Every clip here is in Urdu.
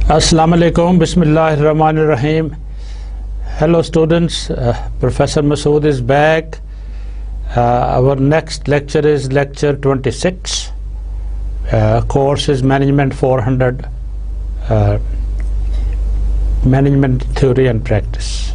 Assalamu alaikum, Bismillahirrahmanirrahim. Hello students, Professor Masood is back. Our next lecture is lecture 26. Course is Management 400, Management Theory and Practice.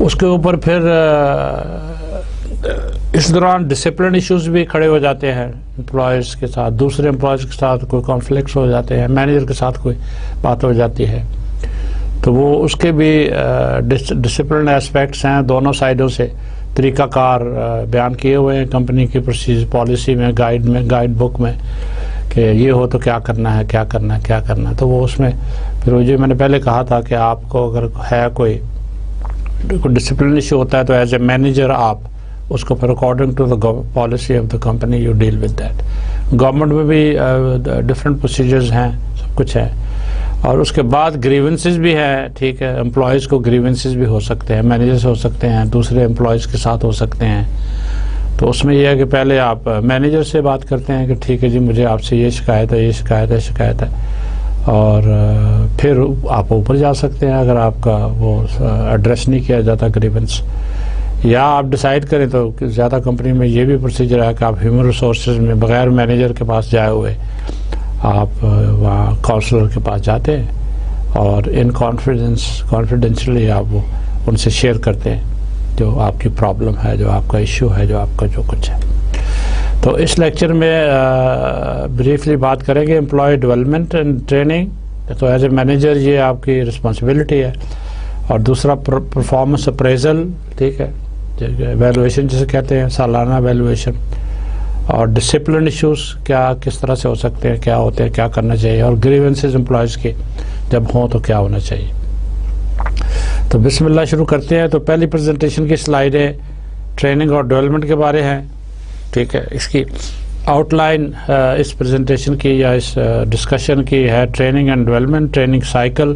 اس کے اوپر پھر اس دوران ڈسپلن ایشوز بھی کھڑے ہو جاتے ہیں امپلائیز کے ساتھ، دوسرے امپلائیز کے ساتھ کوئی کانفلکٹس ہو جاتے ہیں، مینیجر کے ساتھ کوئی بات ہو جاتی ہے، تو وہ اس کے بھی ڈسپلن ایسپیکٹس ہیں دونوں سائڈوں سے، طریقہ کار بیان کیے ہوئے ہیں کمپنی کی پالیسی میں، گائیڈ بک میں، کہ یہ ہو تو کیا کرنا ہے، کیا کرنا ہے، کیا کرنا ہے. تو وہ اس میں پھر وہ جو میں نے پہلے کہا تھا کہ آپ کو اگر ہے کوئی ڈسپلن ایشو ہوتا ہے تو ایز اے مینیجر آپ اس کو پھر according to the policy of the company you deal with that. Government میں بھی ڈفرینٹ پروسیجرز ہیں، سب کچھ ہے. اور اس کے بعد گریونسز بھی ہیں، ٹھیک ہے، امپلائیز کو گریونسز بھی ہو سکتے ہیں، مینیجر سے ہو سکتے ہیں، دوسرے امپلائیز کے ساتھ ہو سکتے ہیں. تو اس میں یہ ہے کہ پہلے آپ مینیجر سے بات کرتے ہیں کہ ٹھیک ہے جی مجھے آپ سے یہ شکایت ہے، یہ شکایت ہے، اور پھر آپ اوپر جا سکتے ہیں اگر آپ کا وہ ایڈریس نہیں کیا جاتا گریونس. یا آپ ڈیسائیڈ کریں تو زیادہ کمپنی میں یہ بھی پروسیجر ہے کہ آپ ہیومن ریسورسز میں بغیر مینیجر کے پاس جائے ہوئے آپ وہاں کاؤنسلر کے پاس جاتے ہیں اور ان کانفیڈینشلی آپ وہ ان سے شیئر کرتے ہیں جو آپ کی پرابلم ہے، جو آپ کا ایشو ہے، جو آپ کا جو کچھ ہے. تو اس لیکچر میں بریفلی بات کریں گے امپلائی ڈیولپمنٹ اینڈ ٹریننگ. تو ایز اے مینیجر یہ آپ کی رسپانسبلٹی ہے. اور دوسرا پرفارمنس اپریزل، ٹھیک ہے، ایویلویشن جسے کہتے ہیں، سالانہ ایویلویشن. اور ڈسپلن ایشوز کس طرح سے ہو سکتے ہیں، کیا ہوتے ہیں، کیا کرنا چاہیے. اور گریونسز امپلائیز کے جب ہوں تو کیا ہونا چاہیے. تو بسم اللہ شروع کرتے ہیں. تو پہلی پریزنٹیشن کی سلائیڈ ہے ٹریننگ اور ڈیولپمنٹ کے بارے ہیں، ٹھیک ہے. اس کی آؤٹ لائن اس پریزنٹیشن کی یا اس ڈسکشن کی ہے training and development, training cycle.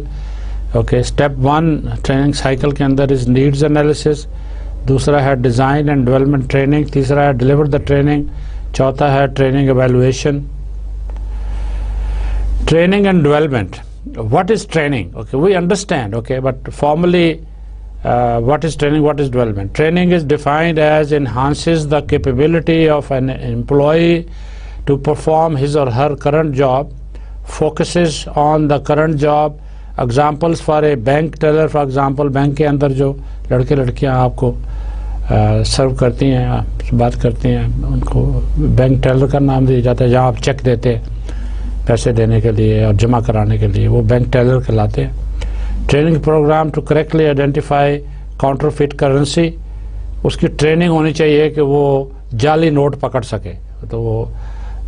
Okay, step 1 training cycle کے اندر از نیڈز انالیسس، دوسرا ہے ڈیزائن اینڈ ڈیولپمنٹ ٹریننگ، تیسرا ہے ڈیلیور دا ٹریننگ، چوتھا ہے training evaluation. Training and development. What is training? Okay, we understand, okay, but formally what is training, what is development? Training is defined as enhances the capability of an employee to perform his or her current job, focuses on the current job. Examples for a bank teller, for example, bank کے اندر جو لڑکے لڑکیاں آپ کو سرو کرتی ہیں، بات کرتی ہیں، ان کو بینک ٹیلر کا نام دیا جاتا ہے. جہاں آپ چیک دیتے ہیں پیسے دینے کے لیے اور جمع کرانے کے لیے، وہ بینک ٹیلر کہلاتے ہیں. Training programme to correctly identify counterfeit currency. اس کی ٹریننگ ہونی چاہیے کہ وہ جعلی نوٹ پکڑ سکے. تو وہ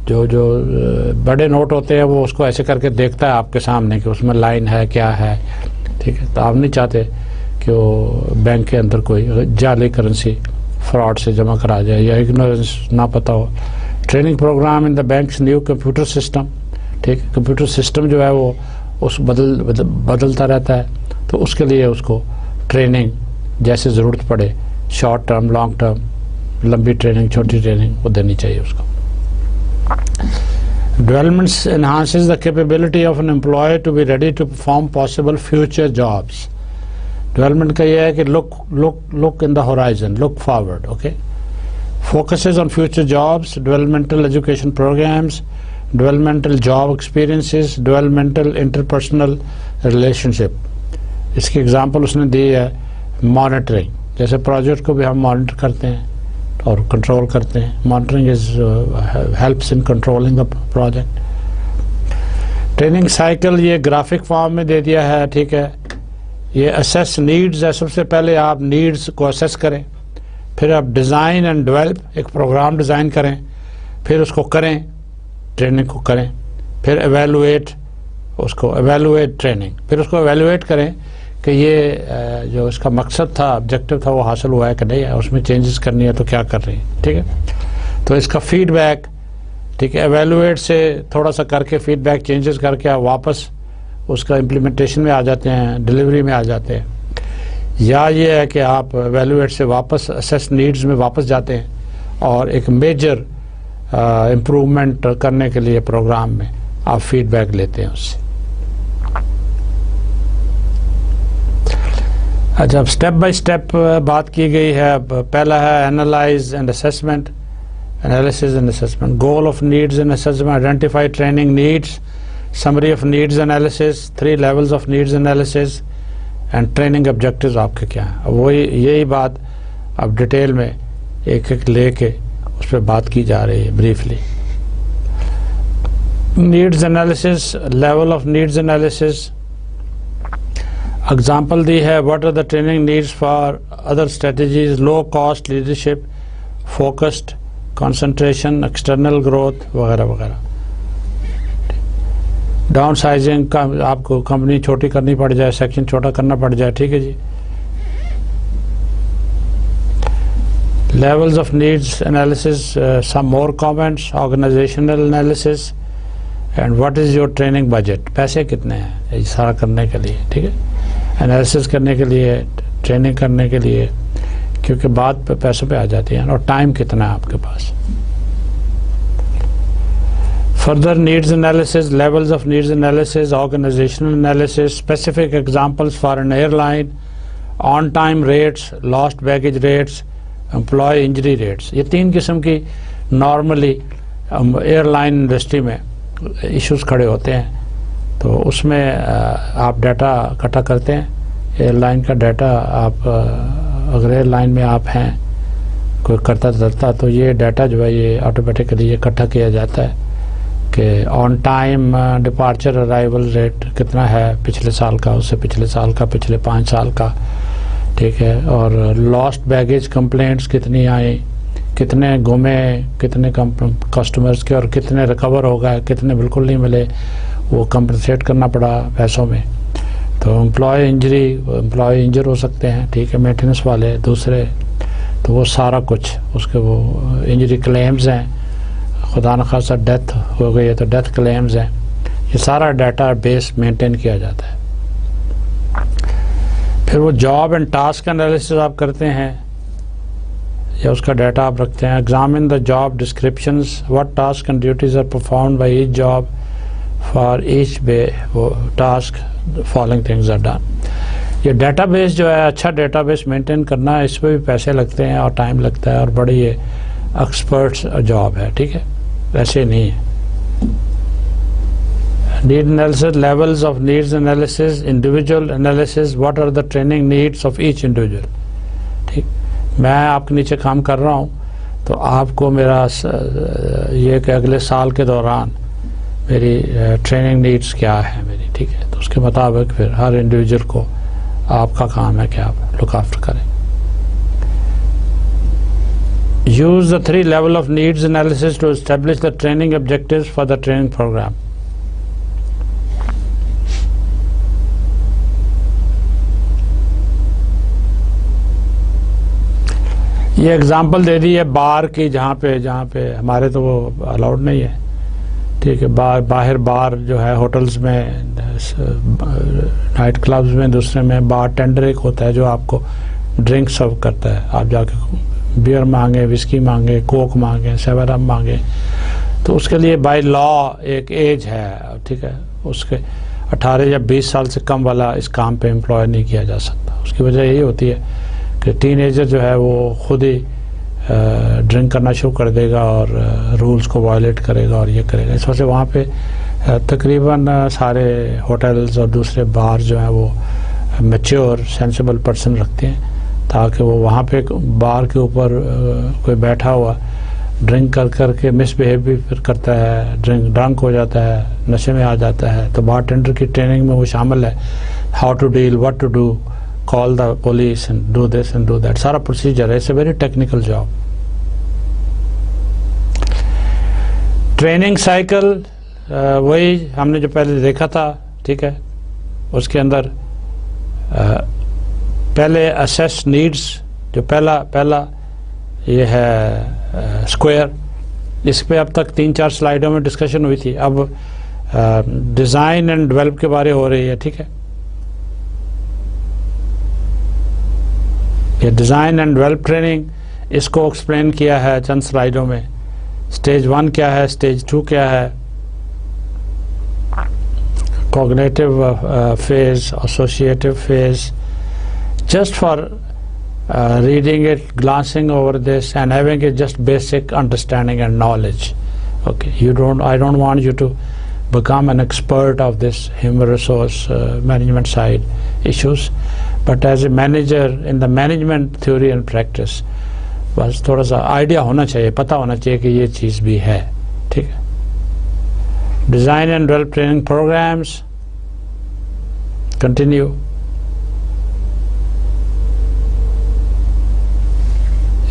جو بڑے نوٹ ہوتے ہیں وہ اس کو ایسے کر کے دیکھتا ہے آپ کے سامنے کہ اس میں لائن ہے، کیا ہے، ٹھیک ہے. تو آپ نہیں چاہتے کہ وہ بینک کے اندر کوئی جعلی کرنسی فراڈ سے جمع کرا جائے یا اگنورنس نہ پتہ ہو. Training program in the banks new computer system, ٹھیک ہے. کمپیوٹر سسٹم جو ہے وہ اس بدلتا رہتا ہے، تو اس کے لیے اس کو ٹریننگ جیسے ضرورت پڑے، شارٹ ٹرم، لانگ ٹرم، لمبی ٹریننگ، چھوٹی ٹریننگ، وہ دینی چاہیے اس کو. Developments enhances the capability of an employee to be ready to perform possible future jobs. Development کا یہ ہے کہ look in the horizon, look forward. Okay. Focuses on future jobs, developmental education programs, developmental job experiences, developmental interpersonal relationship. اس کی اگزامپل اس نے دی ہے مانیٹرنگ. جیسے پروجیکٹ کو بھی ہم مانیٹر کرتے ہیں اور کنٹرول کرتے ہیں. Monitoring is helps in controlling the project. Training cycle یہ گرافک فارم میں دے دیا ہے، ٹھیک ہے. یہ اسیس نیڈز ہے. سب سے پہلے آپ نیڈز کو اسیس کریں، پھر آپ ڈیزائن اینڈ ڈیولپ، ایک پروگرام ڈیزائن کریں، پھر اس کو کریں، ٹریننگ کو کریں، پھر ایویلویٹ ٹریننگ، پھر اس کو ایویلویٹ کریں کہ یہ جو اس کا مقصد تھا، آبجیکٹو تھا، وہ حاصل ہوا ہے کہ نہیں ہے، اس میں چینجز کرنی ہے تو کیا کر رہی ہیں، ٹھیک ہے. تو اس کا فیڈ بیک، ٹھیک ہے، ایویلویٹ سے تھوڑا سا کر کے فیڈ بیک چینجز کر کے واپس اس کا امپلیمنٹیشن میں آ جاتے ہیں، ڈلیوری میں آ جاتے ہیں. یا یہ ہے کہ آپ ایویلویٹ سے واپس اسیس نیڈز میں واپس جاتے ہیں اور ایک میجر امپروومنٹ کرنے کے لیے پروگرام میں آپ فیڈ بیک لیتے ہیں اس سے. اچھا، اب اسٹیپ بائی اسٹیپ بات کی گئی ہے. پہلا ہے analyse and assessment, analysis and assessment. Goal of needs and assessment, identify training needs, summary of needs analysis, 3 levels of needs analysis, and training objectives آپ کے کیا ہیں. وہی یہی بات اب ڈیٹیل میں ایک ایک لے کے اس پہ بات کی جا رہی ہے briefly. Needs analysis, level of needs analysis. Example دی ہے, what are the training needs for other strategies, low cost leadership, focused concentration, external growth وغیرہ وغیرہ. ڈاؤن سائزنگ کا آپ کو کمپنی چھوٹی کرنی پڑ جائے, سیکشن چھوٹا کرنا پڑ جائے, ٹھیک ہے جی. Levels of needs analysis, some more comments, organizational analysis and what is your training budget, پیسے کتنے ہیں یہ سارا کرنے کے لیے, ٹھیک ہے, انالیسس کرنے کے لیے, ٹریننگ کرنے کے لیے, کیونکہ بات پیسوں پہ آ جاتی ہے, اور ٹائم کتنا ہے آپ کے پاس. Further needs analysis, levels of needs analysis, organizational analysis, specific examples for an airline, on-time rates, lost baggage rates, employee injury rates. یہ تین قسم کی نارملی ایئر لائن انڈسٹری میں ایشوز کھڑے ہوتے ہیں. تو اس میں آپ ڈیٹا اکٹھا کرتے ہیں, ایئر لائن کا ڈیٹا. آپ اگر ایئر لائن میں آپ ہیں کوئی کرتا دھرتا, تو یہ ڈیٹا جو ہے یہ آٹومیٹکلی یہ اکٹھا کیا جاتا ہے کہ on time departure arrival rate کتنا ہے پچھلے سال کا, اس سے پچھلے سال کا, پچھلے 5 سال کا, ٹھیک ہے. اور لاسٹ بیگیج کمپلینٹس کتنی آئیں, کتنے گمے, کتنے کسٹمرز کے, اور کتنے ریکور ہو گئے, کتنے بالکل نہیں ملے, وہ کمپنسیٹ کرنا پڑا پیسوں میں. تو امپلائی انجری, امپلائی انجر ہو سکتے ہیں, ٹھیک ہے, مینٹیننس والے دوسرے, تو وہ سارا کچھ اس کے وہ انجری کلیمز ہیں, خدا نخواستہ ڈیتھ ہو گئی ہے تو ڈیتھ کلیمز ہیں. یہ سارا ڈیٹا بیس مینٹین کیا جاتا ہے. پھر وہ جاب اینڈ ٹاسک انالیسس آپ کرتے ہیں یا اس کا ڈیٹا آپ رکھتے ہیں. Examine the job descriptions, what task and duties are performed by each job, for each task following things are done. یہ ڈیٹا بیس جو ہے, اچھا ڈیٹا بیس مینٹین کرنا, اس پہ بھی پیسے لگتے ہیں اور ٹائم لگتا ہے, اور بڑی یہ ایکسپرٹس جاب ہے, ٹھیک ہے, ایسے نہیں ہے. Need analysis, levels of needs analysis, individual analysis, what are the training needs of each individual. ٹھیک, میں آپ کے نیچے کام کر رہا ہوں, تو آپ کو میرا یہ کہ اگلے سال کے دوران میری ٹریننگ نیڈس کیا ہے میری, ٹھیک ہے, تو اس کے مطابق پھر ہر انڈیویجول کو آپ کا کام ہے کہ آپ لک آفٹر کریں. Use the 3 level of needs analysis to establish the training objectives for the training program. یہ ایگزامپل دے دی ہے بار کی, جہاں پہ ہمارے تو وہ الاؤڈ نہیں ہے, ٹھیک ہے. باہر بار جو ہے ہوٹلز میں, نائٹ کلبز میں, دوسرے میں بار ٹینڈر ایک ہوتا ہے جو آپ کو ڈرنک سرو کرتا ہے. آپ جا کے بیئر مانگیں, وسکی مانگیں, کوک مانگیں, 7 اپ مانگیں, تو اس کے لیے بائی لا ایک ایج ہے, ٹھیک ہے. اس کے 18 یا 20 سال سے کم والا اس کام پہ امپلوائے نہیں کیا جا سکتا. اس کی وجہ یہی ہوتی ہے کہ ٹین ایجر جو ہے وہ خود ہی ڈرنک کرنا شروع کر دے گا اور رولز کو وائلیٹ کرے گا اور یہ کرے گا. اس وجہ سے وہاں پہ تقریباً سارے ہوٹلز اور دوسرے بار جو ہیں وہ میچور سینسیبل پرسن رکھتے ہیں, تاکہ وہ وہاں پہ بار کے اوپر کوئی بیٹھا ہوا ڈرنک کر کے مس بیہیو بھی پھر کرتا ہے, ڈرنک ہو جاتا ہے, نشے میں آ جاتا ہے, تو بار ٹینڈر کی ٹریننگ میں وہ شامل ہے. How to deal, what to do, call the police and do this and do that, سارا پروسیجر ہے. It's a very technical job. Training cycle وہی ہم نے جو پہلے دیکھا تھا, ٹھیک ہے. اس کے اندر پہلے اسیس نیڈس, جو پہلا یہ ہے اسکوئر, اس پہ اب تک 3-4 سلائیڈوں میں ڈسکشن ہوئی تھی. اب ڈیزائن اینڈ ڈیولپ کے بارے ہو رہی ہے, ٹھیک ہے. یہ ڈیزائن اینڈ ڈیولپ ٹریننگ, اس کو ایکسپلین کیا ہے چند سلائیڈوں میں. اسٹیج 1 کیا ہے, اسٹیج 2 کیا ہے, cognitive phase, associative phase. Just for reading it, glancing over this and having a just basic understanding and knowledge. Okay, I don't want you to become an expert of this human resource management side issues, but as a manager in the management theory and practice بس تھوڑا سا آئیڈیا ہونا چاہیے, پتہ ہونا چاہیے کہ یہ چیز بھی ہے. ٹھیک ہے. Design and develop training programmes continue.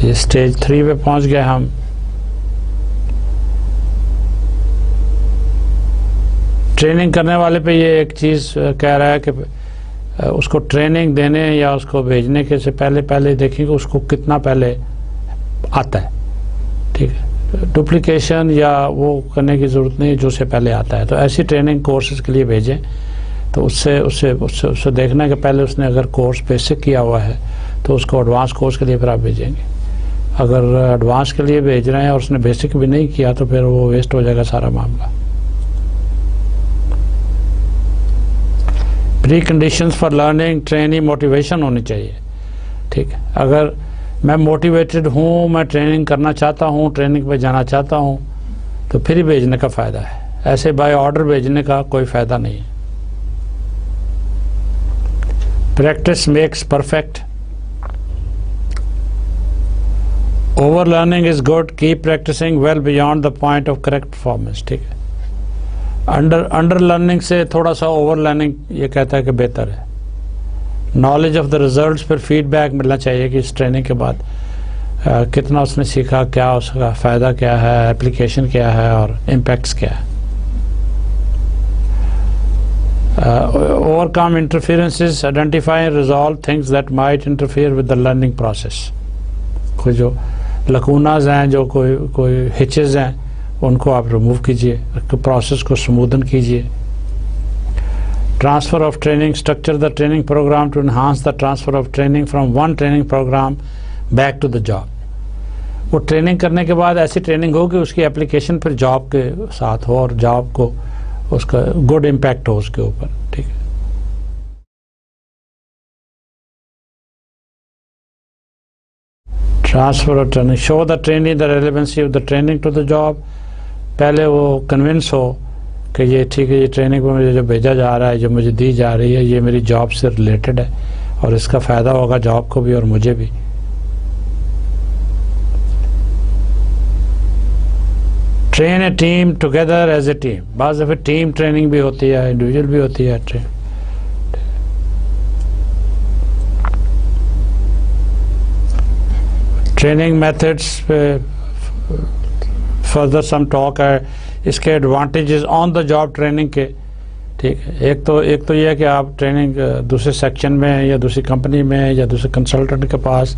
یہ اسٹیج 3 پہ پہنچ گئے ہم. ٹریننگ کرنے والے پہ یہ ایک چیز کہہ رہا ہے کہ اس کو ٹریننگ دینے یا اس کو بھیجنے کے سے پہلے دیکھیں کہ اس کو کتنا پہلے آتا ہے. ٹھیک ہے. ڈپلیکیشن یا وہ کرنے کی ضرورت نہیں جو سے پہلے آتا ہے. تو ایسی ٹریننگ کورسز کے لیے بھیجیں تو اس سے دیکھنا ہے کہ پہلے اس نے اگر کورس بیسک کیا ہوا ہے تو اس کو ایڈوانس کورس کے لیے پھر آپ بھیجیں گے. اگر ایڈوانس کے لیے بھیج رہے ہیں اور اس نے بیسک بھی نہیں کیا تو پھر وہ ویسٹ ہو جائے گا سارا معاملہ. Pre conditions for learning training motivation ہونی چاہیے. ٹھیک ہے. اگر میں موٹیویٹڈ ہوں, میں ٹریننگ کرنا چاہتا ہوں, ٹریننگ پہ جانا چاہتا ہوں, تو پھر ہی بھیجنے کا فائدہ ہے. ایسے بائی آرڈر بھیجنے کا کوئی فائدہ نہیں ہے. Practice makes perfect. Over learning is good, keep practising well beyond the point of correct performance. ٹھیک ہے. انڈر لرننگ سے تھوڑا سا اوور لرننگ یہ کہتا ہے کہ بہتر ہے. نالج آف دا ریزلٹس, پھر فیڈ بیک ملنا چاہیے کہ اس ٹریننگ کے بعد کتنا اس نے سیکھا, کیا اس کا فائدہ کیا ہے, اپلیکیشن کیا ہے اور امپیکٹس کیا ہے. Overcome interferences, identify and resolve things that might interfere with the learning process. کوئی جو لکوناز ہیں, جو کوئی ہچز ہیں, ان کو آپ ریموو کیجئے, پروسیس کو سمودن کیجئے. Transfer of training, structure the training programme to enhance the transfer of training from one training programme back to the job. وہ ٹریننگ کرنے کے بعد ایسی ٹریننگ ہو کہ اس کی اپلیکیشن پھر جاب کے ساتھ ہو اور جاب کو اس کا گڈ امپیکٹ ہو اس کے اوپر. ٹھیک ہے. Transfer of training, show the training the relevancy of the training to the job. پہلے وہ کنونس ہو کہ یہ ٹھیک ہے, یہ ٹریننگ پہ مجھے جو بھیجا جا رہا ہے, جو مجھے دی جا رہی ہے, یہ میری جاب سے ریلیٹڈ ہے اور اس کا فائدہ ہوگا جاب کو بھی اور مجھے بھی. Train a team together as a team. بعض دفعہ ٹیم ٹریننگ بھی ہوتی ہے, انڈیویجول بھی ہوتی ہے. ٹریننگ میتھڈس پہ فردر سم ٹاک ہے. اس کے advantages on the job training کے. ٹھیک ہے. ایک تو یہ ہے کہ آپ ٹریننگ دوسرے سیکشن میں یا دوسری کمپنی میں یا دوسرے کنسلٹنٹ کے پاس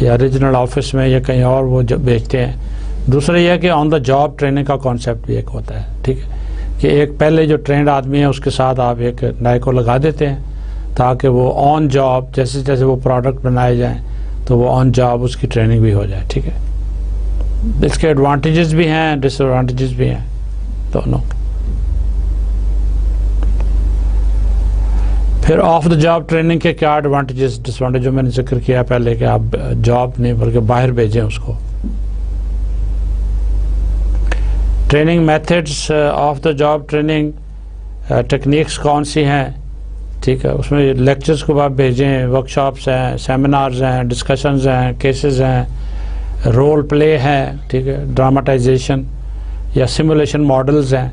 یا ریجنل آفس میں یا کہیں اور وہ بیچتے ہیں. دوسرا یہ ہے کہ آن دا جاب ٹریننگ کا کانسیپٹ بھی ایک ہوتا ہے. ٹھیک ہے. کہ ایک پہلے جو ٹرینڈ آدمی ہے اس کے ساتھ آپ ایک نئے کو لگا دیتے ہیں تاکہ وہ آن جاب جیسے وہ پروڈکٹ بنائے جائیں تو وہ آن جاب اس کی ٹریننگ بھی ہو جائے. ٹھیک ہے. اس کے ایڈوانٹیجز بھی ہیں, ڈس ایڈوانٹیجز بھی ہیں دونوں. پھر آف دا جاب ٹریننگ کے کیا ایڈوانٹیجز ڈس ایڈوانٹیج جو میں نے ذکر کیا پہلے کہ آپ جاب نہیں بلکہ باہر بھیجیں اس کو. Training methods of the job training, techniques کون سی ہیں. ٹھیک ہے. اس میں لیکچرز کو آپ بھیجیں, ورکشاپس ہیں, سیمینارز ہیں, ڈسکشنز ہیں, کیسز ہیں, رول پلے ہے. ٹھیک ہے. ڈراماٹائزیشن یا سیمولیشن ماڈلز ہیں.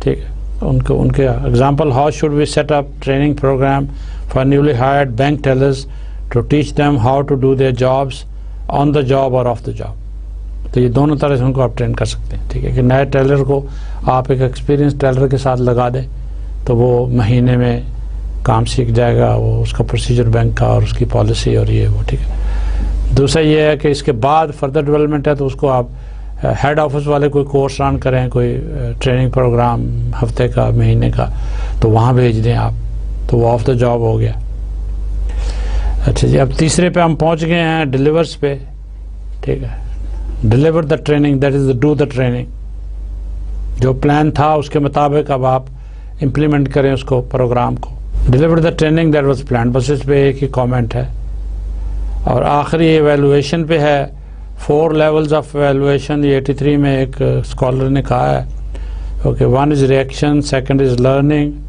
ٹھیک ہے. ان کے example, how should we set up training programme for newly hired bank tellers to teach them how to do their jobs on the job or off the job. تو یہ دونوں طرح سے ان کو آپ ٹرین کر سکتے ہیں. ٹھیک ہے. کہ نئے ٹیلر کو آپ ایک ایکسپیرینس ٹیلر کے ساتھ لگا دیں تو وہ مہینے میں کام سیکھ جائے گا, وہ اس کا پروسیجر بینک کا اور اس کی پالیسی اور یہ وہ. ٹھیک ہے. دوسرا یہ ہے کہ اس کے بعد فردر ڈیولپمنٹ ہے تو اس کو آپ ہیڈ آفس والے کوئی کورس رن کریں, کوئی ٹریننگ پروگرام ہفتے کا مہینے کا, تو وہاں بھیج دیں آپ, تو وہ آف دا جاب ہو گیا. اچھا جی. اب تیسرے پہ ہم پہنچ گئے ہیں, ڈیلیورس پہ. ٹھیک ہے. Deliver the training, that is do the training. جو پلان تھا اس کے مطابق اب آپ امپلیمنٹ کریں اس کو, پروگرام کو. Deliver the training that was plan. بس اس پہ ایک ہی کامنٹ ہے. اور آخری ایویلویشن پہ ہے, 4 لیولز آف ایویلویشن. یہ 83 میں ایک اسکالر نے کہا ہے Okay, one is reaction, second is learning,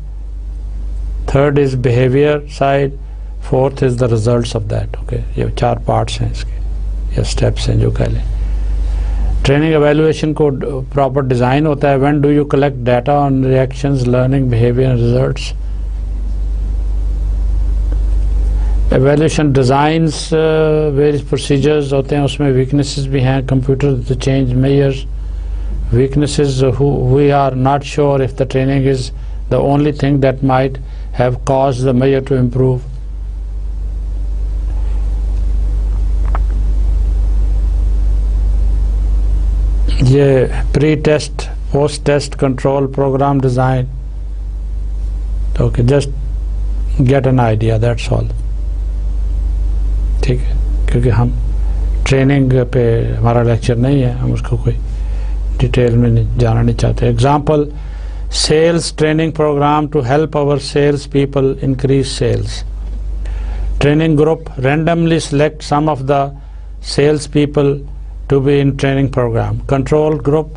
third is behavior side, fourth is the results of that. Okay, یہ 4 parts ہیں اس کے یا steps ہیں جو کہہ لیں. ٹریننگ ایویلویشن کو پراپر ڈیزائن ہوتا ہے. When do you collect data on reactions, learning, behaviour and results. Evaluation designs various procedures ہوتے ہیں, اس میں ویکنیسز بھی ہیں. Computer change measures weaknesses, we are not sure if the training is the only thing that might have caused the measure to improve. یہ pre test post test control programme design. Okay, just get an idea, that's all. ٹھیک ہے, کیونکہ ہم ٹریننگ پہ ہمارا لیکچر نہیں ہے, ہم اس کو کوئی ڈیٹیل میں جانا نہیں چاہتے. Example, sales training programme to help our sales people increase sales. Training group randomly select some of the sales people to be in training program. Control group,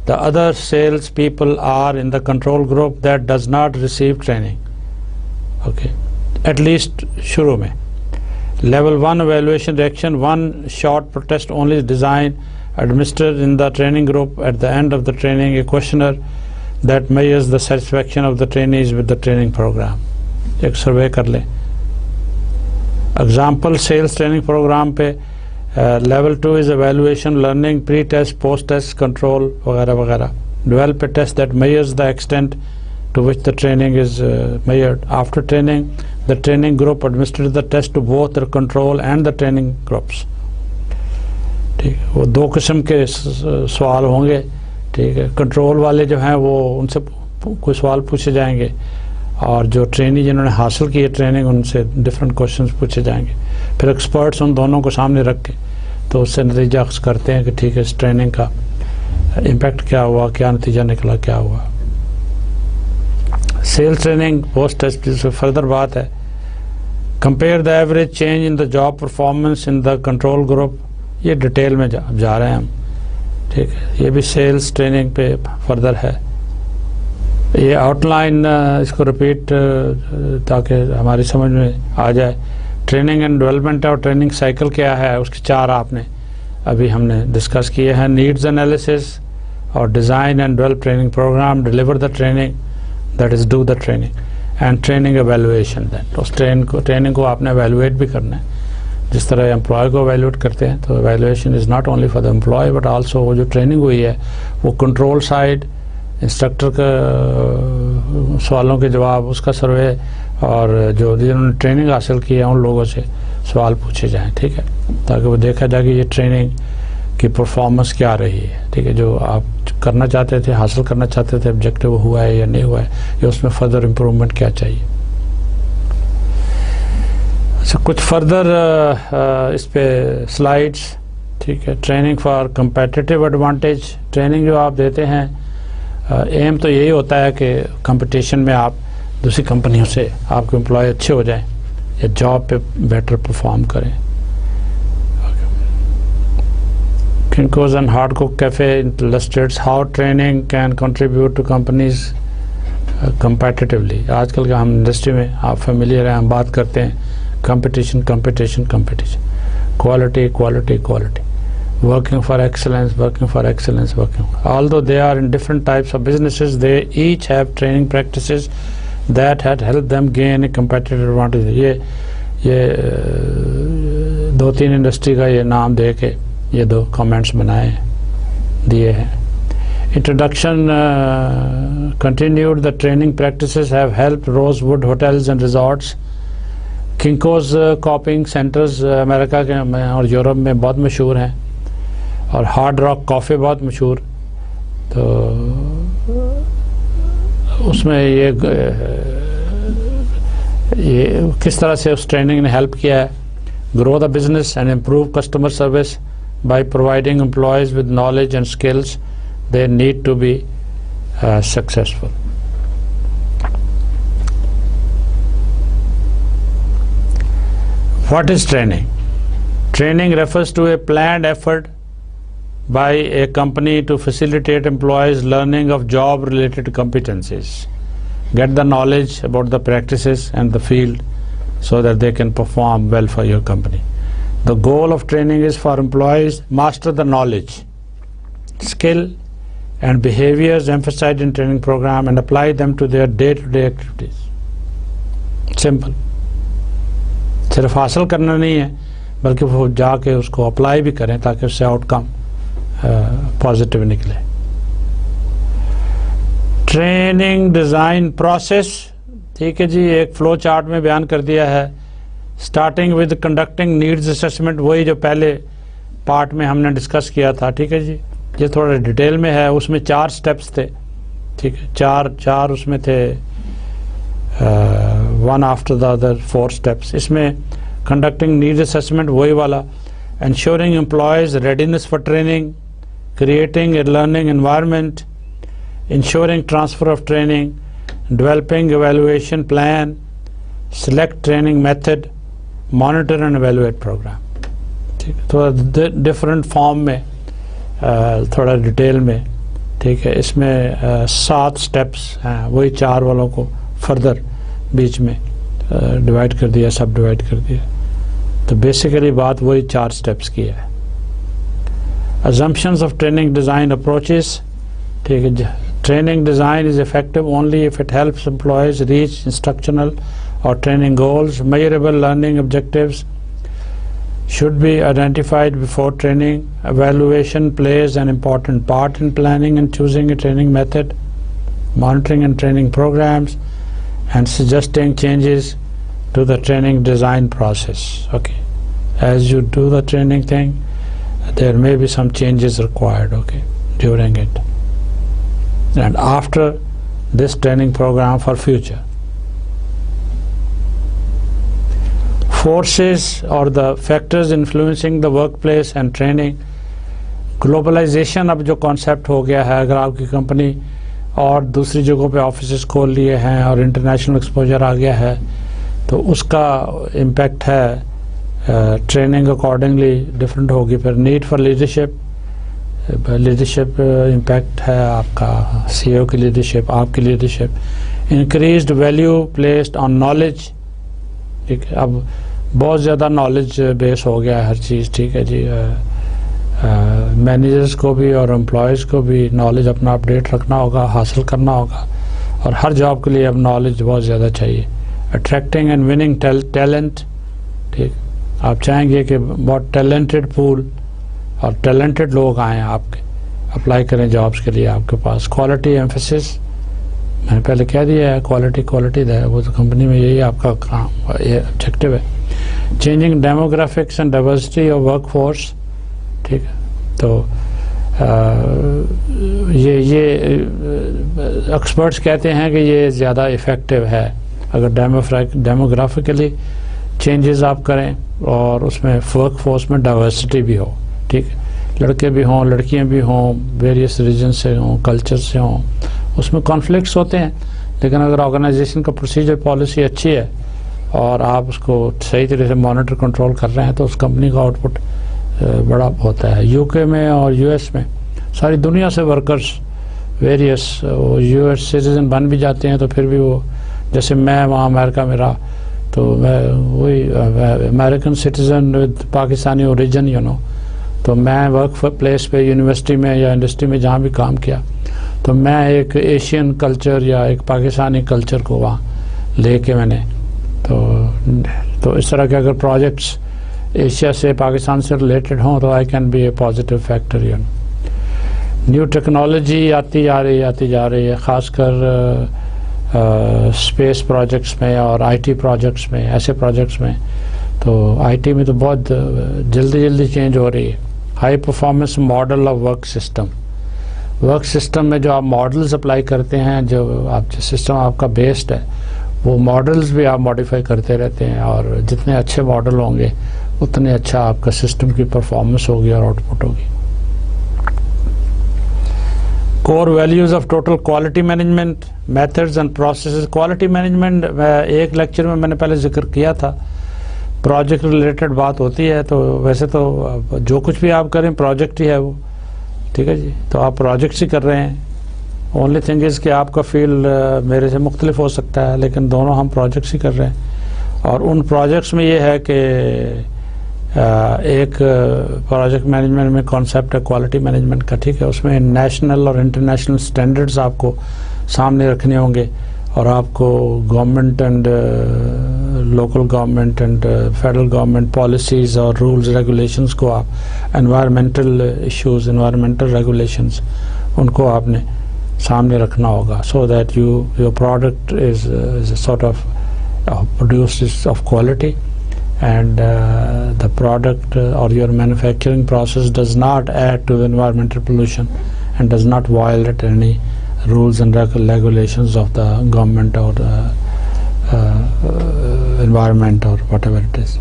the other sales people are in the control group that does not receive training. Okay, at least shuru mein. Level 1 evaluation reaction, one short protest only design administered in the training group. At the end of the training, a questionnaire that measures the satisfaction of the trainees with the training program. Ek survey kar le. Example, sales training program pe level 2 is evaluation, learning, pre-test, post-test, control وغیرہ وغیرہ. Develop a test that measures the extent to which the training is measured. After training, the training group administers the test to both the control and the training groups. ٹھیک ہے, وہ 2 قسم کے سوال ہوں گے. ٹھیک ہے, کنٹرول والے جو ہیں وہ ان سے کوئی سوال پوچھے جائیں گے, اور جو ٹرینی جنہوں نے حاصل کی ہے ٹریننگ ان سے ڈفرینٹ کوشچنس پوچھے جائیں گے. پھر ایکسپرٹس ان دونوں کو سامنے رکھ کے تو اس سے نتیجہ اخذ کرتے ہیں کہ ٹھیک ہے اس ٹریننگ کا امپیکٹ کیا ہوا, کیا نتیجہ نکلا, کیا ہوا. سیلز ٹریننگ پوسٹ ٹیسٹ سے فردر بات ہے. Compare the average change in the job performance in the control group. یہ ڈیٹیل میں جا رہے ہیں ہم. ٹھیک ہے, یہ بھی سیلز ٹریننگ پہ فردر ہے. یہ آؤٹ لائن اس کو ریپیٹ تاکہ ہماری سمجھ میں آ جائے. ٹریننگ اینڈ ڈیولپمنٹ اور ٹریننگ سائیکل کیا ہے, اس کے 4 آپ نے ابھی ہم نے ڈسکس کیے ہیں. نیڈز انالیسس اور design and develop training programme, deliver the training, that is do the training, and training evaluation. Then اس ٹریننگ کو آپ نے ایویلویٹ بھی کرنا ہے. جس طرح امپلائی کو ایویلویٹ کرتے ہیں تو evaluation is not only for the employee but also وہ جو ٹریننگ ہوئی ہے وہ کنٹرول سائڈ, انسٹرکٹر کا سوالوں کے جواب, اس کا سروے, اور جو جنہوں نے ٹریننگ حاصل کی ہے ان لوگوں سے سوال پوچھے جائیں. ٹھیک ہے, تاکہ وہ دیکھا جائے کہ یہ ٹریننگ کی پرفارمنس کیا رہی ہے. ٹھیک ہے, جو آپ کرنا چاہتے تھے, حاصل کرنا چاہتے تھے, آبجیکٹیو ہوا ہے یا نہیں ہوا ہے, یا اس میں فردر امپرومنٹ کیا چاہیے. اچھا, کچھ فردر اس پہ سلائڈس. ٹھیک ہے, training for competitive advantage. Training جو آپ دیتے ہیں ایم تو یہی ہوتا ہے کہ کمپٹیشن میں آپ دوسری کمپنیوں سے آپ کے امپلائی اچھے ہو جائیں یا جاب پہ بیٹر پرفارم کریں. Kinko's and hard coke cafe lists how training can contribute to companies competitively. آج کل کا ہم انڈسٹری میں آپ فیملیئر ہیں, ہم بات کرتے ہیں competition competition competition, quality quality quality, working for excellence, working for excellence, working. Although they are in different types of businesses, they each have training practices that had helped them gain a competitive advantage. یہ 2-3 انڈسٹری کا یہ نام دے کے یہ 2 کامنٹس بنائے دیے ہیں. Introduction continued. The training practices have helped Rosewood hotels and resorts. Kinko's copying centers امریکہ کے اور یورپ میں بہت مشہور ہیں, اور ہارڈ راک کافی بہت مشہور. تو اس میں یہ کس طرح سے اس ٹریننگ نے ہیلپ کیا ہے. Grow the business and improve customer service by providing employees with knowledge and skills they need to be successful. What is training? Training refers to a planned effort by a company to facilitate employees learning of job related competencies, get the knowledge about the practices and the field so that they can perform well for your company. The goal of training is for employees master the knowledge, skill and behaviors emphasized in training program and apply them to their day-to-day activities. Simple. صرف حاصل کرنا نہیں ہے بلکہ وہ جا کے اس کو اپلائی بھی کریں تاکہ اس سے آؤٹ کم پازیٹیو نکلے. ٹریننگ ڈیزائن پروسیس، ٹھیک ہے جی، ایک فلو چارٹ میں بیان کر دیا ہے. Starting with conducting needs assessment, وہی جو پہلے پارٹ میں ہم نے ڈسکس کیا تھا، ٹھیک ہے جی. یہ تھوڑا ڈیٹیل میں ہے، اس میں 4 سٹیپس تھے، ٹھیک ہے، چار اس میں تھے، one after the other 4 steps. اس میں conducting needs assessment وہی والا، ensuring employees readiness for training, creating a learning environment, ensuring transfer of training, developing evaluation plan, select training method, monitor and evaluate program. ٹھیک ہے، تھوڑا ڈفرینٹ فارم میں، تھوڑا ڈیٹیل میں، ٹھیک ہے. اس میں 7 سٹیپس ہیں، وہی 4 والوں کو فردر بیچ میں ڈیوائڈ کر دیا، سب ڈیوائڈ کر دیا. تو بیسیکلی بات وہی 4 سٹیپس کی ہے. assumptions of training design approaches، ٹھیک ہے. training design is effective only if it helps employees reach instructional or training goals. Measurable learning objectives should be identified before training. Evaluation plays an important part in planning and choosing a training method, monitoring and training programs, and suggesting changes to the training design process. Okay, as you do the training thing, there may be some changes required, okay, during it and after this training program for future. Forces or the factors influencing the workplace and training. Globalization اب جو concept ہو گیا ہے، اگر آپ کی کمپنی اور دوسری جگہوں پہ آفیسز کھول لیے ہیں اور انٹرنیشنل ایکسپوجر آ گیا ہے تو اس کا امپیکٹ ہے، ٹریننگ اکارڈنگلی ڈفرینٹ ہوگی. پھر نیڈ فار لیڈرشپ امپیکٹ ہے آپ کا، سی او کی لیڈرشپ، آپ کی leadership. Increased value placed on knowledge, ٹھیک ہے. اب بہت زیادہ نالج بیس ہو گیا ہے ہر چیز، ٹھیک ہے جی. مینیجرز کو بھی اور امپلائیز کو بھی نالج اپنا اپڈیٹ رکھنا ہوگا، حاصل کرنا ہوگا، اور ہر جاب کے لیے اب نالج بہت زیادہ چاہیے. اٹریکٹنگ اینڈ وننگ ٹیلنٹ، ٹھیک. آپ چاہیں گے کہ بہت ٹیلنٹڈ پول اور ٹیلنٹڈ لوگ آئیں، آپ کے اپلائی کریں جابس کے لیے آپ کے پاس. کوالٹی ایمفیسس، میں نے پہلے کہہ دیا ہے، کوالٹی ہے وہ تو کمپنی میں یہی آپ کا کام، یہ آبجیکٹو ہے. Changing demographics and diversity of work force, ٹھیک ہے. تو یہ ایکسپرٹس کہتے ہیں کہ یہ زیادہ افیکٹو ہے اگر ڈیموگرافیکلی چینجز آپ کریں اور اس میں ورک فورس میں ڈائیورسٹی بھی ہو، ٹھیک ہے. لڑکے بھی ہوں، لڑکیاں بھی ہوں، ویریس ریجن سے ہوں، کلچر سے ہوں. اس میں کانفلکٹس ہوتے ہیں، لیکن اگر آرگنائزیشن کا پروسیجر پالیسی اچھی ہے اور آپ اس کو صحیح طرح سے مانیٹر کنٹرول کر رہے ہیں تو اس کمپنی کا آؤٹ پٹ بڑا ہوتا ہے. یو کے میں اور یو ایس میں ساری دنیا سے workers whereas U S citizen بن بھی جاتے ہیں، تو پھر بھی وہ، جیسے میں وہاں امریکہ میں رہا تو میں وہی American citizen with Pakistani origin, تو میں ورک پلیس پہ یونیورسٹی میں یا انڈسٹری میں جہاں بھی کام کیا تو میں ایک ایشین کلچر یا ایک پاکستانی کلچر کو وہاں لے کے میں نے تو اس طرح کے اگر پروجیکٹس ایشیا سے، پاکستان سے ریلیٹڈ ہوں تو I can be a positive factor. New technology آتی جا رہی ہے، خاص کر اسپیس پروجیکٹس میں اور آئی ٹی پروجیکٹس میں، ایسے پروجیکٹس میں. تو آئی ٹی میں تو بہت جلدی چینج ہو رہی ہے. High performance model of work system میں جو آپ ماڈلز اپلائی کرتے ہیں، جو آپ سسٹم آپ کا بیسڈ ہے، وہ ماڈلز بھی آپ ماڈیفائی کرتے رہتے ہیں، اور جتنے اچھے ماڈل ہوں گے اتنے اچھا آپ کا سسٹم کی پرفارمنس ہوگی اور آؤٹ پٹ ہوگی. Core values of total quality management methods and processes. Quality management ایک لیکچر میں نے پہلے ذکر کیا تھا، پروجیکٹ ریلیٹڈ بات ہوتی ہے. تو ویسے تو جو کچھ بھی آپ کریں پروجیکٹ ہی ہے وہ، ٹھیک ہے جی. تو آپ پروجیکٹس ہی کر رہے ہیں. اونلی تھنگ از کہ آپ کا فیلڈ میرے سے مختلف ہو سکتا ہے، لیکن دونوں ہم پروجیکٹس ہی کر رہے ہیں. اور ان پروجیکٹس میں یہ ہے کہ ایک پروجیکٹ مینجمنٹ میں کانسیپٹ ہے کوالٹی مینجمنٹ کا، ٹھیک ہے. اس میں نیشنل اور انٹرنیشنل سٹینڈرڈز آپ کو سامنے رکھنے ہوں گے، اور آپ کو government and local government and federal government policies اور رولز ریگولیشنز کو آپ انوائرمنٹل ایشوز، انوائرمنٹل ریگولیشنز، ان کو آپ نے سامنے رکھنا ہوگا، so that your product is sort of produced of quality, and the product or your manufacturing process does not add to the environmental pollution and does not violate any rules and regulations of the government or the environment or whatever it is.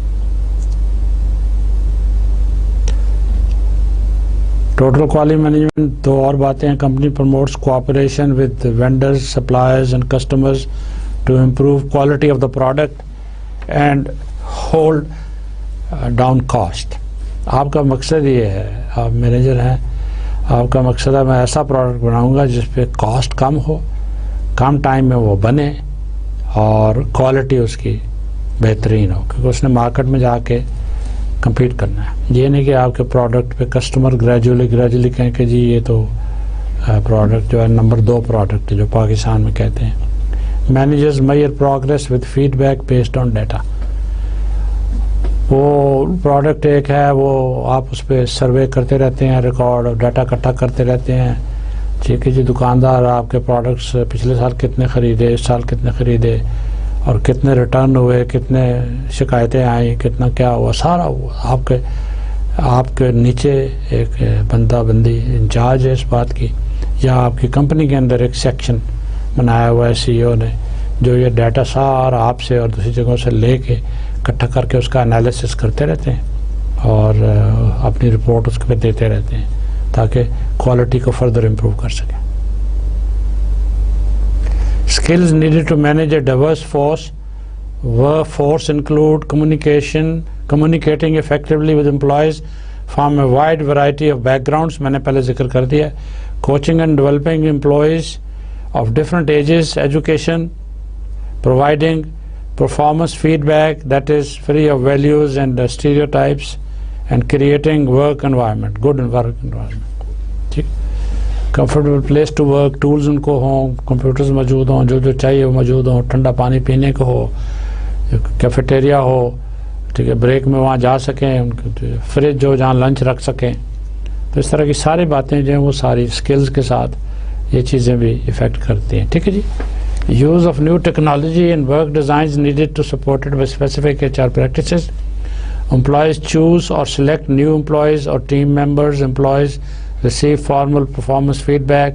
Total quality management دو اور باتیں ہیں. Company promotes cooperation with the vendors, suppliers and customers to improve quality of the product and hold down cost. آپ کا مقصد یہ ہے، آپ مینیجر ہیں، آپ کا مقصد ہے میں ایسا پروڈکٹ بناؤں گا جس پہ کاسٹ کم ہو، کم ٹائم میں وہ بنے، اور کوالٹی اس کی بہترین ہو، کیونکہ اس نے مارکیٹ میں جا کے کمپیٹ کرنا ہے. یہ نہیں کہ آپ کے پروڈکٹ پہ کسٹمر گریجولی کہیں کہ جی یہ تو پروڈکٹ جو ہے نمبر 2 پروڈکٹ جو پاکستان میں کہتے ہیں. Managers measure progress with feedback based on data. وہ پروڈکٹ ایک ہے، وہ آپ اس پہ سروے کرتے رہتے ہیں، ریکارڈ اور ڈیٹا اکٹھا کرتے رہتے ہیں. ٹھیک ہے جی. دکاندار آپ کے پروڈکٹس پچھلے سال کتنے خریدے، اس سال کتنے خریدے، اور کتنے ریٹرن ہوئے، کتنے شکایتیں آئیں، کتنا کیا ہوا، سارا ہوا. آپ کے نیچے ایک بندہ بندی انچارج ہے اس بات کی، یا آپ کی کمپنی کے اندر ایک سیکشن بنایا ہوا ہے سی ای او نے، جو یہ ڈیٹا سارا آپ سے اور دوسری جگہوں سے لے کے اکٹھا کر کے اس کا انالیسس کرتے رہتے ہیں، اور اپنی رپورٹ اس پہ دیتے رہتے ہیں تاکہ کوالٹی کو فردر امپروو کر سکیں. Skills needed to manage a diverse workforce include communicating effectively with employees from a wide variety of backgrounds. میں نے پہلے ذکر کر دیا. Coaching and developing employees of different ages, education, providing performance feedback that is free of values and stereotypes, and creating work environment, good work environment. ٹھیک. comfortable place to work, tools ان کو ہوں، کمپیوٹرز موجود ہوں، جو چاہیے وہ موجود ہوں، ٹھنڈا پانی پینے کو ہو، کیفیٹیریا ہو، ٹھیک ہے، بریک میں وہاں جا سکیں، فریج جو جہاں لنچ رکھ سکیں. تو اس طرح کی ساری باتیں جو ہیں وہ ساری اسکلز کے ساتھ یہ چیزیں بھی افیکٹ کرتی ہیں. ٹھیک ہے جی. Use of new technology and work designs needed to supported by specific H R practices. Employees choose or select new employees or team members. Employees receive formal performance feedback.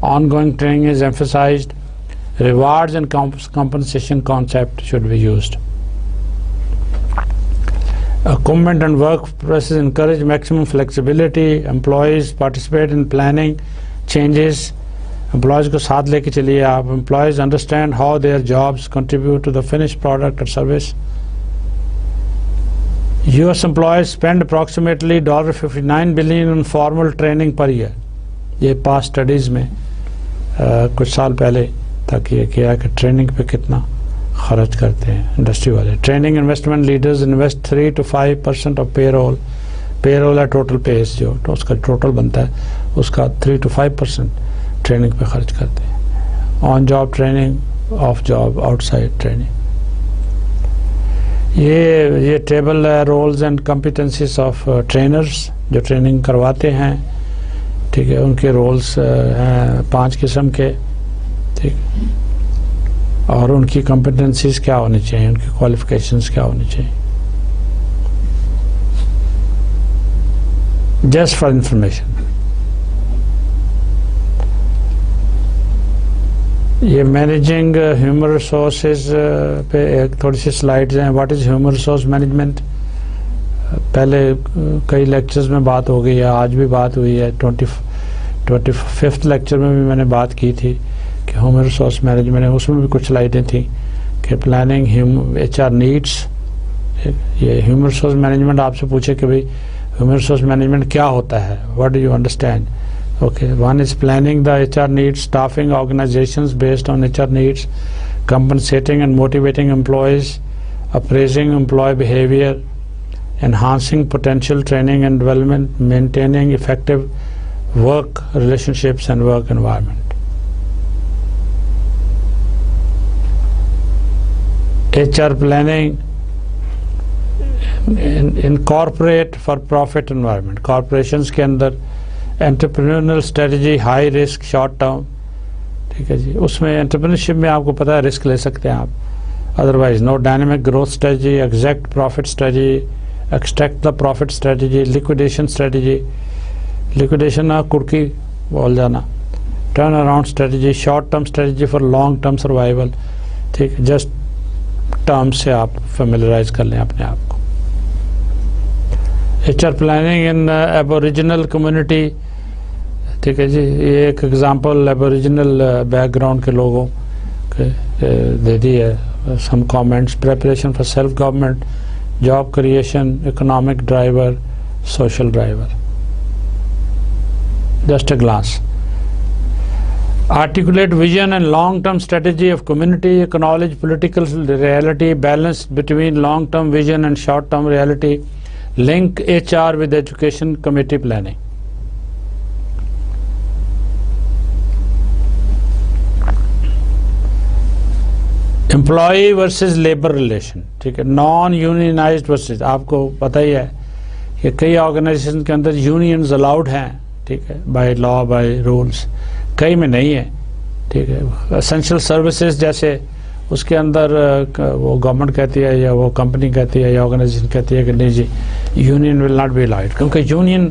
Ongoing training is emphasized. Rewards and compensation concept should be used. Equipment and workplaces encourage maximum flexibility. Employees participate in planning changes. Employees کو ساتھ لے کے چلیے آپ. Employees understand how their jobs contribute to the finished product or service. US employees spend approximately $59 billion on formal training per year. یہ past studies میں کچھ سال پہلے تک یہ کیا کہ ٹریننگ پہ کتنا خرچ کرتے ہیں انڈسٹری والے. Training investment leaders invest 3 to 5% of payroll ہے ٹوٹل پیز جو اس کا ٹوٹل بنتا ہے اس کا 3 to 5% ٹریننگ پہ خرچ کرتے ہیں. On job training, off job, outside training. یہ ٹیبل ہے roles and competencies of trainers جو ٹریننگ کرواتے ہیں. ٹھیک ہے. ان کے رولز ہیں 5 قسم کے. ٹھیک. اور ان کی کمپیٹنسیز کیا ہونی چاہیے، ان کی کوالیفیکیشنز کیا ہونی چاہیے. Just for information. یہ مینیجنگ ہیومن ریسورسز پہ ایک تھوڑی سی سلائڈز ہیں. What is human resource management? پہلے کئی لیکچرز میں بات ہو گئی ہے، آج بھی بات ہوئی ہے. 25th لیکچر میں بھی میں نے بات کی تھی کہ ہیومن ریسورس مینجمنٹ ہے. اس میں بھی کچھ سلائڈیں تھیں کہ پلاننگ ایچ آر نیڈس. یہ ہیومن ریسورس مینجمنٹ آپ سے پوچھے کہ بھئی ہیومن ریسورس مینجمنٹ کیا ہوتا ہے، what do you understand. Okay, one is planning the HR needs, staffing organizations based on HR needs, compensating and motivating employees, appraising employee behavior, enhancing potential training and development, maintaining effective work relationships and work environment. HR planning in corporate for profit environment. Corporations کے اندر entrepreneurial strategy high risk short term, ٹھیک ہے جی. اس میں انٹرپرینورشپ میں آپ کو پتہ ہے رسک لے سکتے ہیں آپ, otherwise no dynamic growth strategy, exact profit strategy, extract the profit strategy, liquidation strategy, liquidation کڑکی بول جانا, turn around strategy, short term strategy for long term survival, ٹھیک ہے. جسٹ ٹرم سے آپ فیملیرائز کر لیں اپنے آپ کو. ایچ آر پلاننگ ان ایبوریجنل کمیونٹی, ٹھیک ہے جی. یہ ایک ایگزامپل ایبوریجنل بیک گراؤنڈ کے لوگوں دے دی ہے. Some comments, preparation for self government, job creation, economic driver, social driver. Just a glance. Articulate vision and long-term strategy of community, acknowledge political reality, balance between long-term vision and short-term reality, link HR with education committee planning. Employee versus labor relation, ٹھیک ہے. Non-unionized versus, آپ کو پتہ ہی ہے کہ کئی آرگنائزیشن کے اندر یونینز الاؤڈ ہیں, ٹھیک ہے, بائی لا بائی رولس, کئی میں نہیں ہے, ٹھیک ہے. اسینشیل سروسز جیسے اس کے اندر وہ گورنمنٹ کہتی ہے یا وہ کمپنی کہتی ہے یا آرگنائزیشن کہتی ہے کہ نہیں جی union will not be allowed, کیونکہ یونین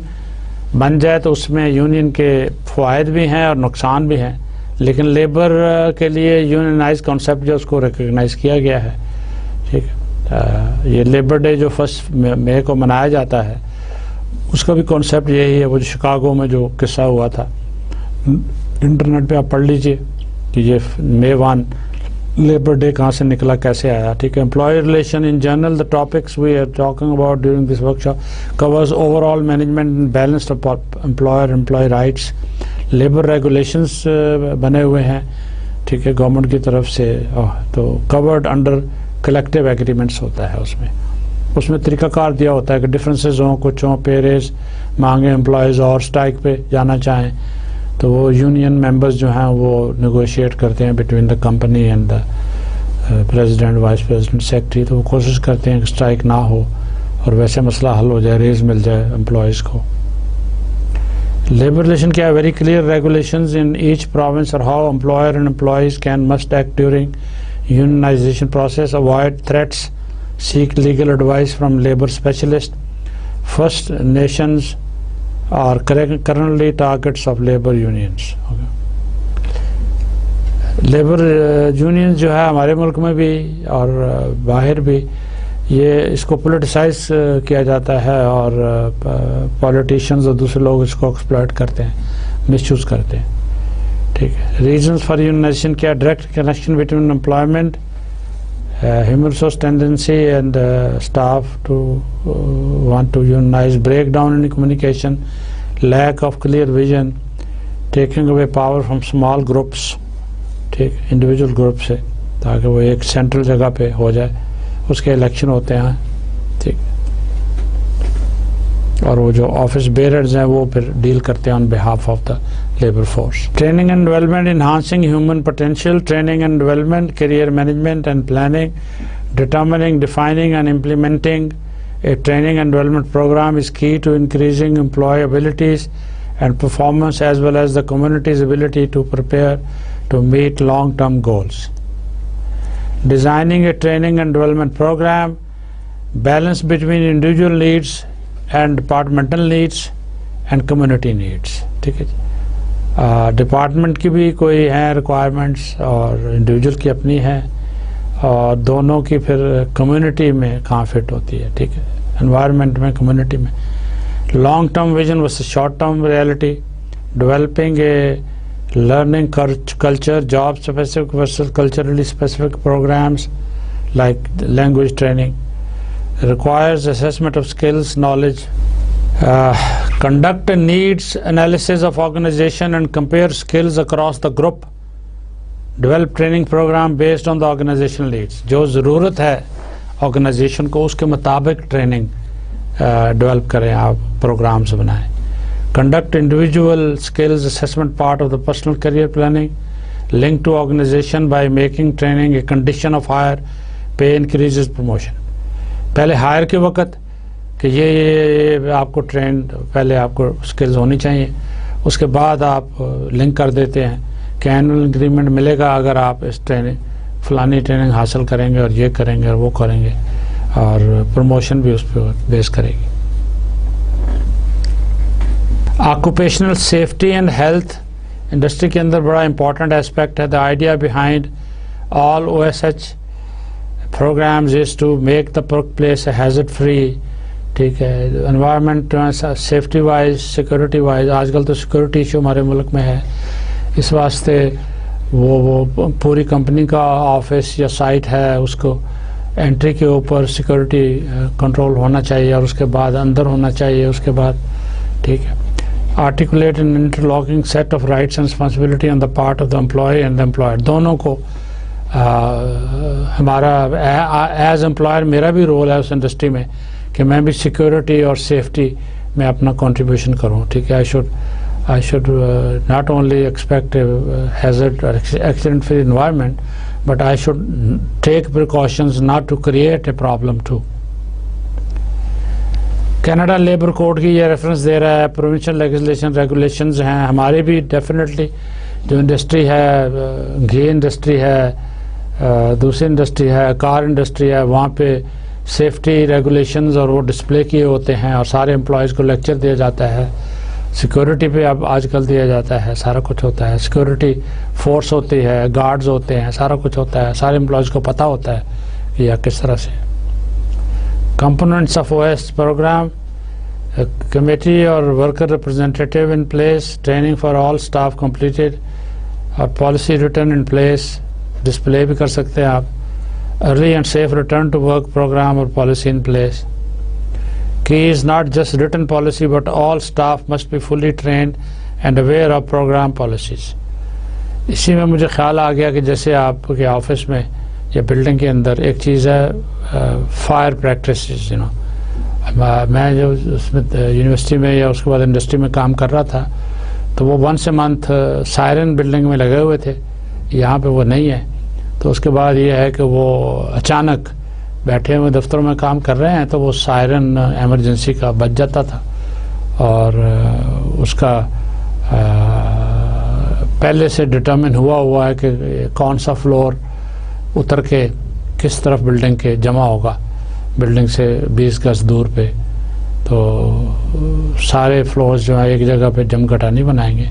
بن جائے تو اس میں یونین کے فوائد بھی ہیں اور نقصان بھی ہیں. لیکن لیبر کے لیے یونینائز کانسیپٹ جو اس کو ریکگنائز کیا گیا ہے, ٹھیک ہے. یہ لیبر ڈے جو 1 مئی کو منایا جاتا ہے اس کا بھی کانسیپٹ یہی ہے. وہ جو شکاگو میں جو قصہ ہوا تھا, انٹرنیٹ پہ آپ پڑھ لیجئے کہ یہ مئی 1 لیبر ڈے کہاں سے نکلا, کیسے آیا, ٹھیک ہے. Employee relation in general, the topics we are talking about during this workshop covers overall management and balanced employer employee rights. Labour regulations بنے ہوئے ہیں, ٹھیک ہے, گورنمنٹ کی طرف سے, تو کورڈ انڈر کلیکٹیو ایگریمنٹس ہوتا ہے. اس میں طریقہ کار دیا ہوتا ہے کہ ڈفرینسز ہوں, کچھ ہوں, پے ریز مانگیں امپلائیز اور اسٹرائک پہ جانا چاہیں تو وہ یونین ممبرز جو ہیں وہ نیگوشیٹ کرتے ہیں between the company and the president, vice president, secretary. تو وہ کوشش کرتے ہیں کہ اسٹرائک نہ ہو اور ویسے مسئلہ حل ہو جائے, ریز مل جائے امپلائیز کو. لیبر ریلیشن کیا ہے؟ ویری کلیئر ریگولیشنز ان ایچ پروونس اور how employer and employees can must act during unionisation process, avoid threats, seek legal advice from labor specialists. First Nations are currently targets of labor unions. Labour unions جو ہے ہمارے ملک میں بھی اور باہر بھی, یہ اس کو پولیٹیسائز کیا جاتا ہے اور پولیٹیشنز اور دوسرے لوگ اس کو ایکسپلائٹ کرتے ہیں, مس یوز کرتے ہیں, ٹھیک ہے. ریزنز فار یونینائزیشن کیا؟ Direct connection between employment, human resource tendency and staff to want to unionize, breakdown in communication, lack of clear vision, taking away power from small groups, ٹھیک, انڈیویجول گروپ سے, تاکہ وہ ایک سینٹرل جگہ پہ ہو جائے, اس کے الیکشن ہوتے ہیں, ٹھیک, اور وہ جو آفس بیئررز ہیں وہ پھر ڈیل کرتے ہیں on behalf of the labour force. Training and development, enhancing human potential, training and development, career management and planning, determining, defining and implementing a training and development program is key to increasing employee abilities and performance as well as the community's ability to prepare to meet long-term goals. Designing a training and development program, balance between individual needs and departmental needs and community needs. ٹھیک ہے جی. ڈپارٹمنٹ کی بھی کوئی ہیں ریکوائرمنٹس اور انڈیویجول کی اپنی ہیں, اور دونوں کی پھر کمیونٹی میں کہاں فٹ ہوتی ہے, ٹھیک ہے, انوائرمنٹ میں, کمیونٹی میں. Long term vision versus short term reality, developing a learning culture, job specific versus culturally specific programmes like language training, requires assessment of skills, knowledge Conduct needs analysis of organization and compare skills across the group. Develop training program based on the organizational needs. جو ضرورت ہے آرگنائزیشن کو اس کے مطابق ٹریننگ ڈیولپ کریں، آپ پروگرامز بنائیں. Conduct individual skills assessment part of the personal career planning. Link to organization by making training a condition of hire, pay increases, promotion. پہلے ہائر کے وقت کہ یہ آپ کو پہلے آپ کو سکلز ہونی چاہیے، اس کے بعد آپ لنک کر دیتے ہیں کہ اینول انکریمنٹ ملے گا اگر آپ اس فلانی ٹریننگ حاصل کریں گے اور یہ کریں گے اور وہ کریں گے، اور پروموشن بھی اس پہ بیس کرے گی. Occupational safety and health industry کے اندر بڑا امپورٹنٹ اسپیکٹ ہے. The idea behind all OSH programs is to make the workplace hazard free. ٹھیک ہے، environment safety wise, security wise, آج کل تو سیکورٹی ایشو ہمارے ملک میں ہے، اس واسطے وہ پوری کمپنی کا آفس یا سائٹ ہے، اس کو انٹری کے اوپر سیکورٹی کنٹرول ہونا چاہیے اور اس کے بعد اندر ہونا چاہیے اس کے بعد. ٹھیک ہے. Articulate and interlocking set of rights and responsibility on the part of the employee and the employer. دونوں کو ہمارا ایز امپلائر میرا بھی رول ہے اس انڈسٹری میں کہ میں بھی سیکورٹی اور سیفٹی میں اپنا کنٹریبیوشن کروں. ٹھیک ہے. I should not only expect a hazard or accident free environment, but I should take precautions not to create a problem too. Canada labour code کی یہ ریفرنس دے رہا ہے، پروونشل لیجسلیشن ریگولیشنز ہیں ہمارے بھی. ڈیفینیٹلی جو انڈسٹری ہے، گھی انڈسٹری ہے، دوسری انڈسٹری ہے، کار انڈسٹری ہے، وہاں پہ سیفٹی ریگولیشنز اور وہ ڈسپلے کیے ہوتے ہیں اور سارے امپلائیز کو لیکچر دیا جاتا ہے. سیکورٹی پہ اب آج کل دیا جاتا ہے، سارا کچھ ہوتا ہے. سیکورٹی فورس ہوتی ہے، گارڈز ہوتے ہیں، سارا کچھ ہوتا ہے، سارے امپلائیز کو پتہ ہوتا ہے کہ یہ کس طرح سے. Components of OS program, committee اور worker representative in place, training for all staff completed, اور policy return in place, display بھی کر سکتے ہیں آپ. Early and safe return to work program اور policy in place. Key is not just written policy but all staff must be fully trained and aware of program policies. اسی میں مجھے خیال آ گیا کہ جیسے آپ کے آفس میں یا بلڈنگ کے اندر ایک چیز ہے فائر پریکٹسز. میں جو اس میں یونیورسٹی میں یا اس کے بعد انڈسٹری میں کام کر رہا تھا تو وہ once a month siren building میں لگے ہوئے تھے، یہاں پہ وہ نہیں ہے. تو اس کے بعد یہ ہے کہ وہ اچانک بیٹھے ہوئے دفتروں میں کام کر رہے ہیں تو وہ سائرن ایمرجنسی کا بج جاتا تھا، اور اس کا پہلے سے ڈٹرمن ہوا ہے کہ کون سا فلور اتر کے کس طرف بلڈنگ کے جمع ہوگا، بلڈنگ سے 20 گز دور پہ. تو سارے فلورز جو ہے ایک جگہ پہ جم گھٹا نہیں بنائیں گے.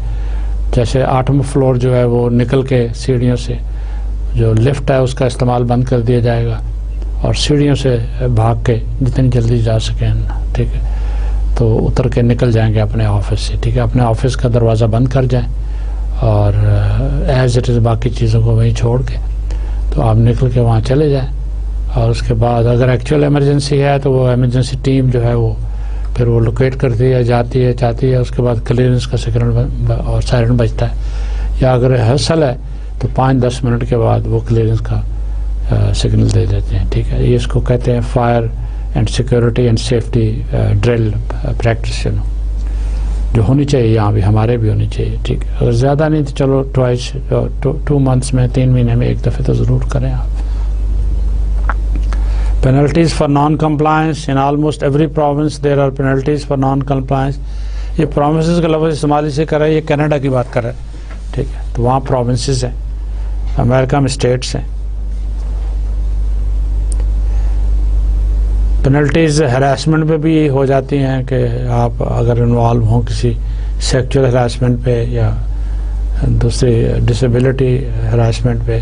جیسے 8واں فلور جو ہے وہ نکل کے سیڑھیوں سے جو لفٹ ہے اس کا استعمال بند کر دیا جائے گا اور سیڑھیوں سے بھاگ کے جتنی جلدی جا سکیں. ٹھیک ہے. تو اتر کے نکل جائیں گے اپنے آفس سے. ٹھیک ہے. اپنے آفس کا دروازہ بند کر جائیں اور ایز اٹ از باقی چیزوں کو وہیں چھوڑ کے تو آپ نکل کے وہاں چلے جائیں. اور اس کے بعد اگر ایکچوئل ایمرجنسی ہے تو وہ ایمرجنسی ٹیم جو ہے وہ پھر وہ لوکیٹ کرتی ہے، جاتی ہے، چاہتی ہے. اس کے بعد کلیئرنس کا سگنل اور سائرن بجتا ہے. یا اگر ریہرسل ہے تو 5-10 منٹ کے بعد وہ کلیئرنس کا سگنل دے دیتے ہیں. ٹھیک ہے. یہ اس کو کہتے ہیں fire and security and safety drill practice, جو ہونی چاہیے یہاں بھی، ہمارے بھی ہونی چاہیے. ٹھیک ہے. اگر زیادہ نہیں تو چلو 2 months میں 3 مہینے میں ایک دفعہ تو ضرور کریں آپ. Penalties for non-compliance. In almost every province there are penalties for non-compliance. یہ provinces کا لفظ استعمال سے کر رہا ہے، یہ کینیڈا کی بات کر رہا ہے. ٹھیک ہے. تو وہاں provinces ہیں، امریکہ میں اسٹیٹس ہیں. پینلٹیز ہراسمنٹ پہ بھی ہو جاتی ہیں کہ آپ اگر انوالو ہوں کسی سیکچول ہراسمنٹ پہ یا دوسری ڈسیبلٹی ہراسمنٹ پہ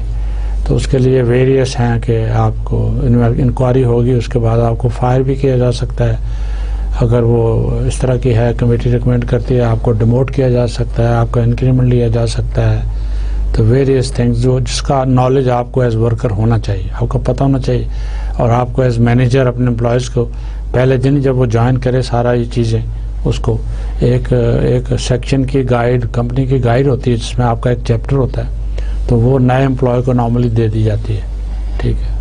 تو اس کے لیے ویریس ہیں کہ آپ کو انکوائری ہوگی، اس کے بعد آپ کو فائر بھی کیا جا سکتا ہے. اگر وہ اس طرح کی ہے کمیٹی ریکمینڈ کرتی ہے آپ کو ڈیموٹ کیا جا سکتا ہے، آپ کا انکریمنٹ لیا جا سکتا ہے. تو ویریس تھنگز جو جس کا نالج آپ کو ایز ورکر ہونا چاہیے، آپ کو پتہ ہونا چاہیے، اور آپ کو ایز مینیجر اپنے امپلائیز کو پہلے دن جب وہ جوائن کرے سارا یہ چیزیں اس کو ایک سیکشن کی گائیڈ، کمپنی کی گائیڈ ہوتی ہے جس میں آپ کا ایک چیپٹر ہوتا ہے، تو وہ نئے امپلائی کو نارملی دے دی جاتی ہے. ٹھیک ہے.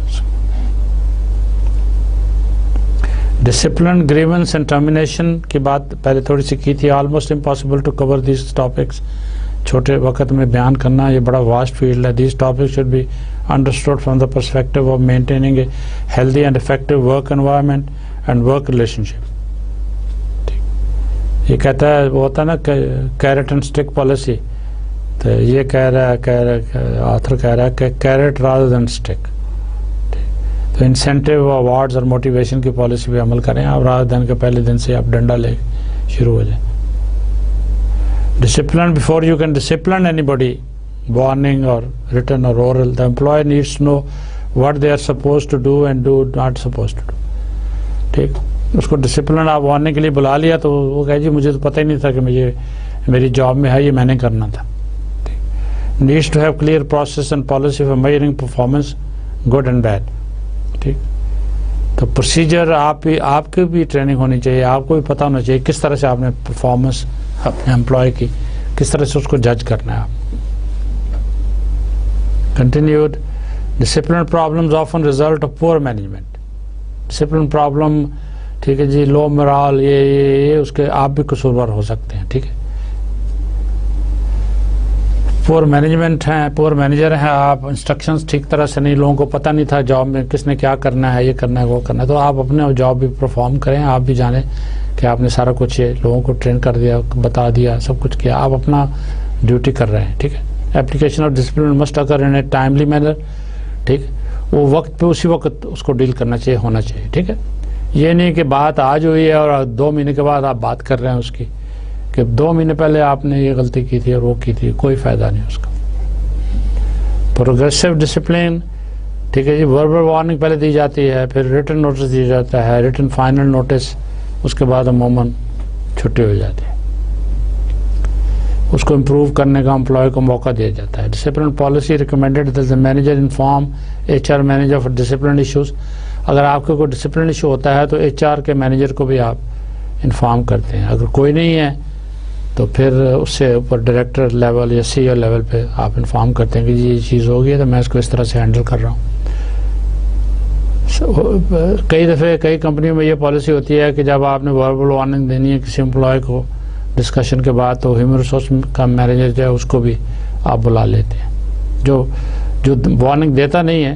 ڈسپلن، گریونس اینڈ ٹرمینیشن کی بات پہلے تھوڑی سی کی تھی. Almost impossible to cover these topics. چھوٹے وقت میں بیان کرنا یہ بڑا واسٹ فیلڈ ہے. These topics should be understood from the perspective of maintaining a healthy and effective work environment and work relationship. یہ کہتا ہے، وہ ہوتا ہے نا کیرٹ اینڈ اسٹک پالیسی، تو یہ کہہ رہا ہے، آتھر کہہ رہا ہے کہ کیرٹ رادر دین اسٹک. تو انسینٹیو، اوارڈز اور موٹیویشن کی پالیسی پہ عمل کریں آپ، رات دن کے پہلے دن سے آپ ڈنڈا لے شروع ہو جائیں. Discipline, before you can discipline anybody, warning or written or oral, the employee needs to know what they are suppose to do and do not suppose to do. ٹھیک. اس کو ڈسپلن آپ وارننگ کے لیے بلا لیا تو وہ کہے جی مجھے تو پتہ ہی نہیں تھا کہ مجھے میری جاب میں ہے، یہ میں نے کرنا تھا. Needs to have clear process and policy for measuring performance good and bad. ٹھیک. تو پروسیجر آپ کی بھی ٹریننگ ہونی چاہیے، آپ کو بھی پتہ ہونا چاہیے کس طرح سے آپ نے پرفارمنس اپنے امپلائی کی کس طرح سے اس کو جج کرنا ہے. آپ continued. Discipline problems often result of poor management. Discipline problem, ٹھیک ہے جی، لو مرال، یہ اس کے آپ بھی قصوروار ہو سکتے ہیں. ٹھیک ہے. پور مینجمنٹ ہیں، پور مینیجر ہیں آپ، انسٹرکشنز ٹھیک طرح سے نہیں، لوگوں کو پتہ نہیں تھا جاب میں کس نے کیا کرنا ہے، یہ کرنا ہے وہ کرنا ہے، تو آپ اپنے جاب بھی پرفارم کریں. آپ بھی جانیں کہ آپ نے سارا کچھ لوگوں کو ٹرین کر دیا، بتا دیا، سب کچھ کیا، آپ اپنا ڈیوٹی کر رہے ہیں. ٹھیک ہے. Application of discipline must occur in a timely manner. ٹھیک. وہ وقت پہ اسی وقت اس کو ڈیل کرنا چاہیے، ہونا چاہیے. ٹھیک ہے. یہ نہیں کہ بات آج ہوئی ہے اور 2 مہینے کے بعد آپ بات کر رہے ہیں اس کی، کہ 2 مہینے پہلے آپ نے یہ غلطی کی تھی اور وہ کی تھی، کوئی فائدہ نہیں اس کا. پروگریسو ڈسپلن، ٹھیک ہے جی، وربل وارننگ پہلے دی جاتی ہے، پھر ریٹن نوٹس دیا جاتا ہے، ریٹن فائنل نوٹس، اس کے بعد عموماً چھٹی ہو جاتی ہے. اس کو امپروو کرنے کا امپلائی کو موقع دیا جاتا ہے. Discipline policy recommended that the manager inform HR manager for discipline issues. اگر آپ کو کوئی ڈسپلن ایشو ہوتا ہے تو HR کے مینیجر کو بھی آپ انفارم کرتے ہیں. اگر کوئی نہیں ہے تو پھر اس سے اوپر ڈائریکٹر لیول یا CEO لیول پہ آپ انفارم کرتے ہیں کہ جی یہ چیز ہو گئی ہے تو میں اس کو اس طرح سے ہینڈل کر رہا ہوں. کئی دفعہ کئی کمپنیوں میں یہ پالیسی ہوتی ہے کہ جب آپ نے وربل وارننگ دینی ہے کسی امپلائی کو ڈسکشن کے بعد، تو ہیومن ریسورس کا مینیجر جو ہے اس کو بھی آپ بلا لیتے ہیں. جو وارننگ دیتا نہیں ہے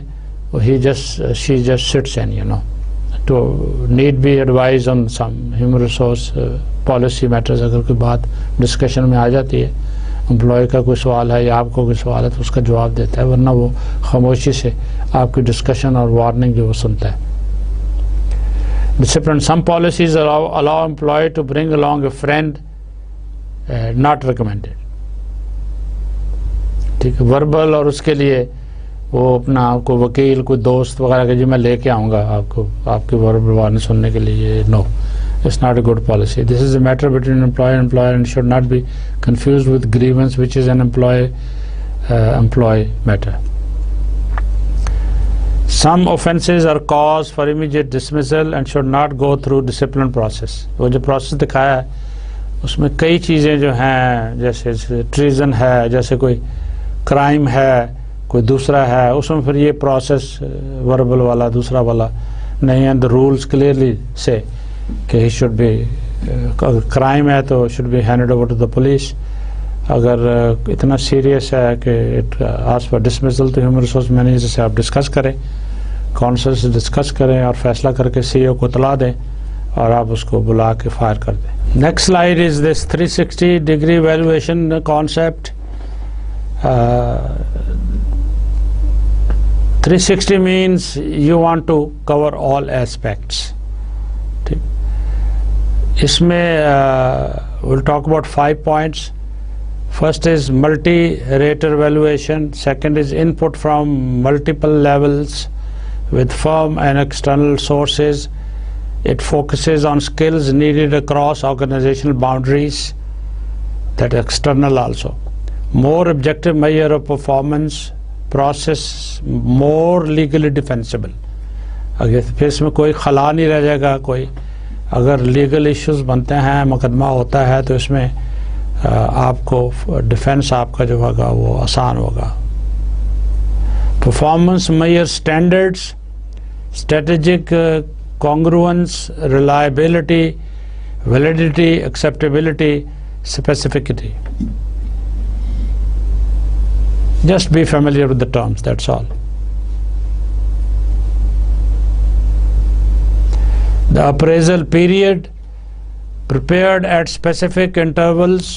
she just sits in, to need be advised on some human resource policy matters. اگر کوئی بات ڈسکشن میں آ جاتی ہے، امپلائی کا کوئی سوال ہے یا آپ کو کوئی سوال ہے تو اس کا جواب دیتا ہے، ورنہ وہ خاموشی سے آپ کی ڈسکشن اور وارننگ جو وہ سنتا ہے. Discipline. Some policies allow employee to bring along a friend, not recommended. ٹھیک ہے. وربل اور اس کے لیے وہ اپنا کوئی وکیل، کوئی دوست وغیرہ کہ جی میں لے کے آؤں گا آپ کو، آپ کی وربل وارننگ سننے کے لیے، no, it's not a good policy. This is a matter between employer and employer and should not be confused with grievance, which is an employee matter. Some offences are cause for immediate dismissal and should not go through discipline process. وہ جو پروسیس دکھایا ہے اس میں کئی چیزیں جو ہیں، جیسے ٹریزن ہے، جیسے کوئی کرائم ہے، کوئی دوسرا ہے، اس میں پھر یہ پروسیس وربل والا دوسرا والا نہیں ہے. دا رولس کلیئرلی سے کہ ہی شوڈ بی، اگر کرائم ہے تو should be handed over to the police. اگر اتنا سیریس ہے کہ اٹ آسک فار ڈسمسل تو ہیومن ریسورس مینیجر سے آپ ڈسکس کریں، کونسل سے ڈسکس کریں اور فیصلہ کر کے CEO کو اطلاع دیں اور آپ اس کو بلا کے فائر کر دیں. Next slide is this 360 degree evaluation concept. 360 means you want to cover all aspects. اس میں we'll talk about 5 points. First is multi-rater evaluation. Second is input from multiple levels with firm and external sources. It focuses on skills needed across organizational boundaries, that external also. More objective measure of performance, process more legally defensible. اگر پھر اس میں کوئی خلا نہیں رہ جائے گا، کوئی اگر لیگل ایشوز بنتے ہیں، مقدمہ ہوتا ہے، تو اس میں آپ کو ڈیفینس آپ کا جو ہوگا وہ آسان ہوگا. Performance measure standards, strategic congruence, reliability, validity, acceptability, specificity. Just be familiar with the terms, that's all. The appraisal period, prepared at specific intervals,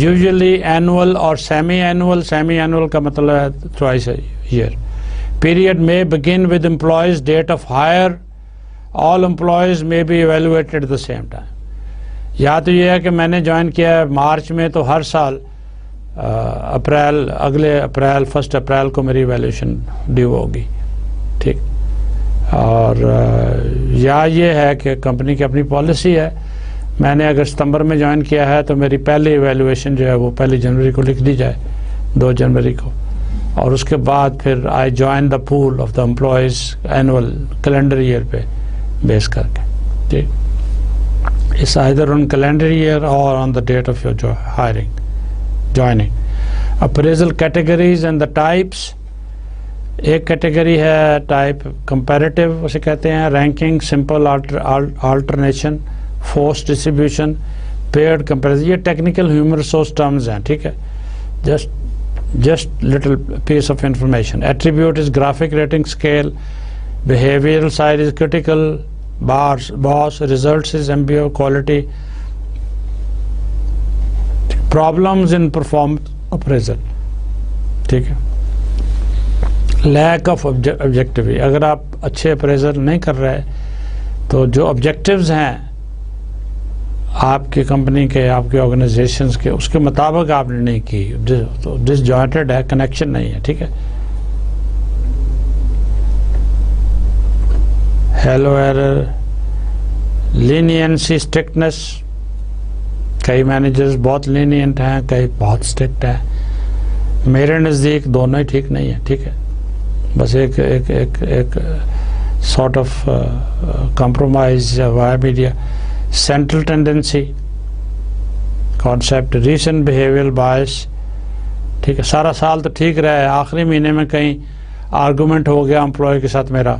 usually annual or semi-annual. Semi-annual کا مطلب ہے twice a year. Period may begin with employee's date of hire. All employees may be evaluated at the same time. یا تو یہ ہے کہ میں نے جوائن کیا ہے مارچ میں، تو ہر سال اگلے اپریل 1 اپریل کو میری ایویلیوشن ڈیو ہوگی، ٹھیک. اور یا یہ ہے کہ کمپنی کی اپنی پالیسی ہے، میں نے اگر ستمبر میں جوائن کیا ہے تو میری پہلی ایویلیوشن جو ہے وہ 1 جنوری کو لکھ دی جائے، 2 جنوری کو، اور اس کے بعد پھر I join the pool of the employees annual calendar year پہ بیس کر کے، ٹھیک. It's either on calendar year or on the date of your joining. Appraisal categories and the types. ایک کیٹیگری ہے ٹائپ کمپیریٹیو، اسے کہتے ہیں ranking, simple alternation, force distribution, paired comparison. یہ ٹیکنیکل ہیومن ریسورس ٹرمز ہیں، ٹھیک ہے، just little piece of information. Attribute is graphic rating scale, behavioural side is critical, boss, results is MBO, quality. Problems in performance appraisal, ٹھیک ہے. لیک آف آبجیکٹیوٹی، اگر آپ اچھے اپریزل نہیں کر رہے تو جو آبجیکٹیوز ہیں آپ کی کمپنی کے، آپ کے آرگنائزیشنز کے، اس کے مطابق آپ نے نہیں کی، ڈس جوائنٹڈ ہے، کنیکشن نہیں ہے، ٹھیک ہے. Halo error, leniency, strictness. کئی مینیجرز بہت لینینٹ ہیں، کئی بہت اسٹرکٹ ہیں. میرے نزدیک دونوں ہی ٹھیک نہیں ہیں، ٹھیک ہے. بس ایک sort of compromise via media. Central tendency concept, recent behavioural bias, ٹھیک ہے. سارا سال تو ٹھیک رہے، آخری مہینے میں کہیں آرگومنٹ ہو گیا امپلائی کے ساتھ میرا،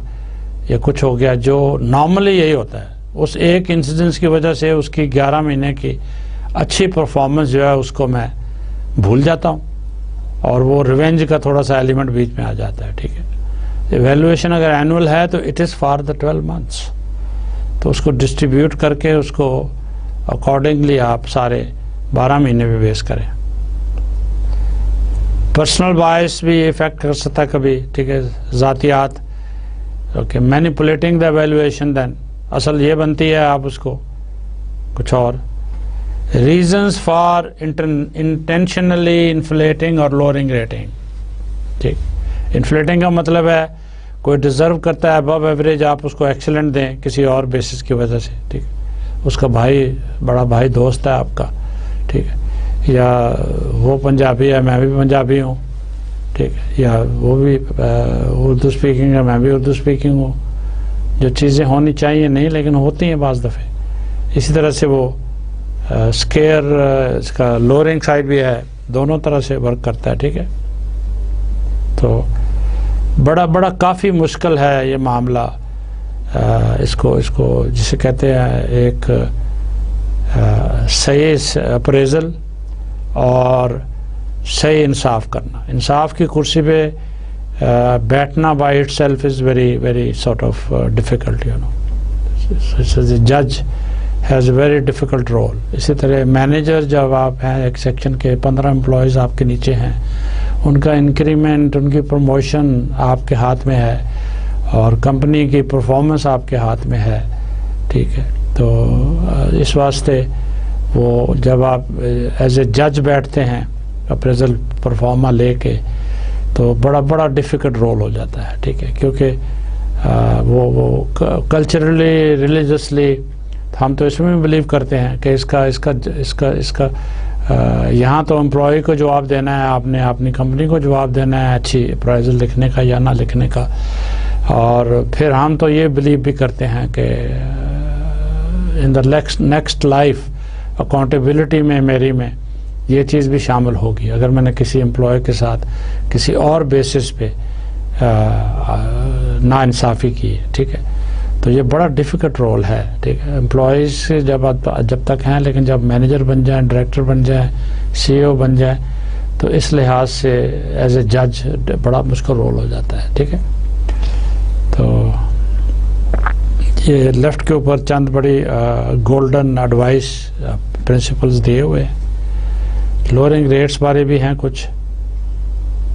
یا کچھ ہو گیا، جو نارملی یہی ہوتا ہے. اس ایک انسیڈنس کی وجہ سے اس کی 11 مہینے کی اچھی پرفارمنس جو ہے اس کو میں بھول جاتا ہوں، اور وہ ریونج کا تھوڑا سا ایلیمنٹ بیچ میں آ جاتا ہے، ٹھیک ہے. ایویلویشن اگر اینول ہے تو it is for the 12 months، تو اس کو ڈسٹریبیوٹ کر کے اس کو اکارڈنگلی آپ سارے 12 مہینے پہ بیس کریں. پرسنل بائس بھی افیکٹ کر سکتا ہے کبھی، ٹھیک ہے، ذاتیات. اوکے، مینیپولیٹنگ دا ایویلویشن، دین اصل یہ بنتی ہے، آپ اس کو کچھ اور. ریزنس فار انٹینشنلی انفلیٹنگ اور لوورنگ ریٹنگ، ٹھیک. انفلیٹنگ کا مطلب ہے کوئی ڈیزرو کرتا ہے ابو ایوریج، آپ اس کو ایکسیلنٹ دیں کسی اور بیسس کی وجہ سے، ٹھیک. اس کا بھائی، بڑا بھائی، دوست ہے آپ کا، ٹھیک ہے، یا وہ پنجابی ہے، میں بھی پنجابی ہوں، ٹھیک ہے، یا وہ بھی اردو اسپیکنگ ہے، میں بھی اردو اسپیکنگ ہوں. جو چیزیں ہونی چاہیے نہیں لیکن ہوتی ہیں بعض دفعے. اسی طرح سے وہ اسکیئر، اس کا لوورنگ سائڈ بھی ہے، دونوں طرح سے ورک کرتا ہے، ٹھیک ہے. تو بڑا کافی مشکل ہے یہ معاملہ. اس کو جسے کہتے ہیں ایک صحیح اپریزل اور صحیح انصاف کرنا. انصاف کی کرسی پہ بیٹھنا by itself is very sort of difficult, you know. جج has a very difficult role. اسی طرح مینیجر جب آپ ہیں، ایک سیکشن کے 15 امپلائیز آپ کے نیچے ہیں، ان کا انکریمنٹ، ان کی پروموشن آپ کے ہاتھ میں ہے، اور کمپنی کی پرفارمنس آپ کے ہاتھ میں ہے، ٹھیک ہے. تو اس واسطے وہ جب آپ ایز اے جج بیٹھتے ہیں اپریزل پرفارما لے کے، تو بڑا ڈیفیکلٹ رول ہو جاتا ہے، ٹھیک ہے. کیونکہ وہ کلچرلی، ریلیجسلی ہم تو اس میں بھی بلیو کرتے ہیں کہ اس کا یہاں تو امپلائی کو جواب دینا ہے، آپ نے اپنی کمپنی کو جواب دینا ہے اچھی اپرائزل لکھنے کا یا نہ لکھنے کا. اور پھر ہم تو یہ بلیو بھی کرتے ہیں کہ ان دا نیکسٹ لائف اکاؤنٹیبلٹی میں میری میں یہ چیز بھی شامل ہوگی اگر میں نے کسی امپلائی کے ساتھ کسی اور بیسس پہ ناانصافی کی ہے. ٹھیک ہے, تو یہ بڑا ڈیفیکلٹ رول ہے. ٹھیک ہے, امپلائیز جب تک ہیں, لیکن جب مینیجر بن جائیں, ڈائریکٹر بن جائیں, سی او بن جائیں, تو اس لحاظ سے ایز اے جج بڑا مشکل رول ہو جاتا ہے. ٹھیک ہے, تو یہ لیفٹ کے اوپر چند بڑی گولڈن ایڈوائس پرنسپلز دیے ہوئے ہیں. لوئرنگ ریٹس بارے بھی ہیں کچھ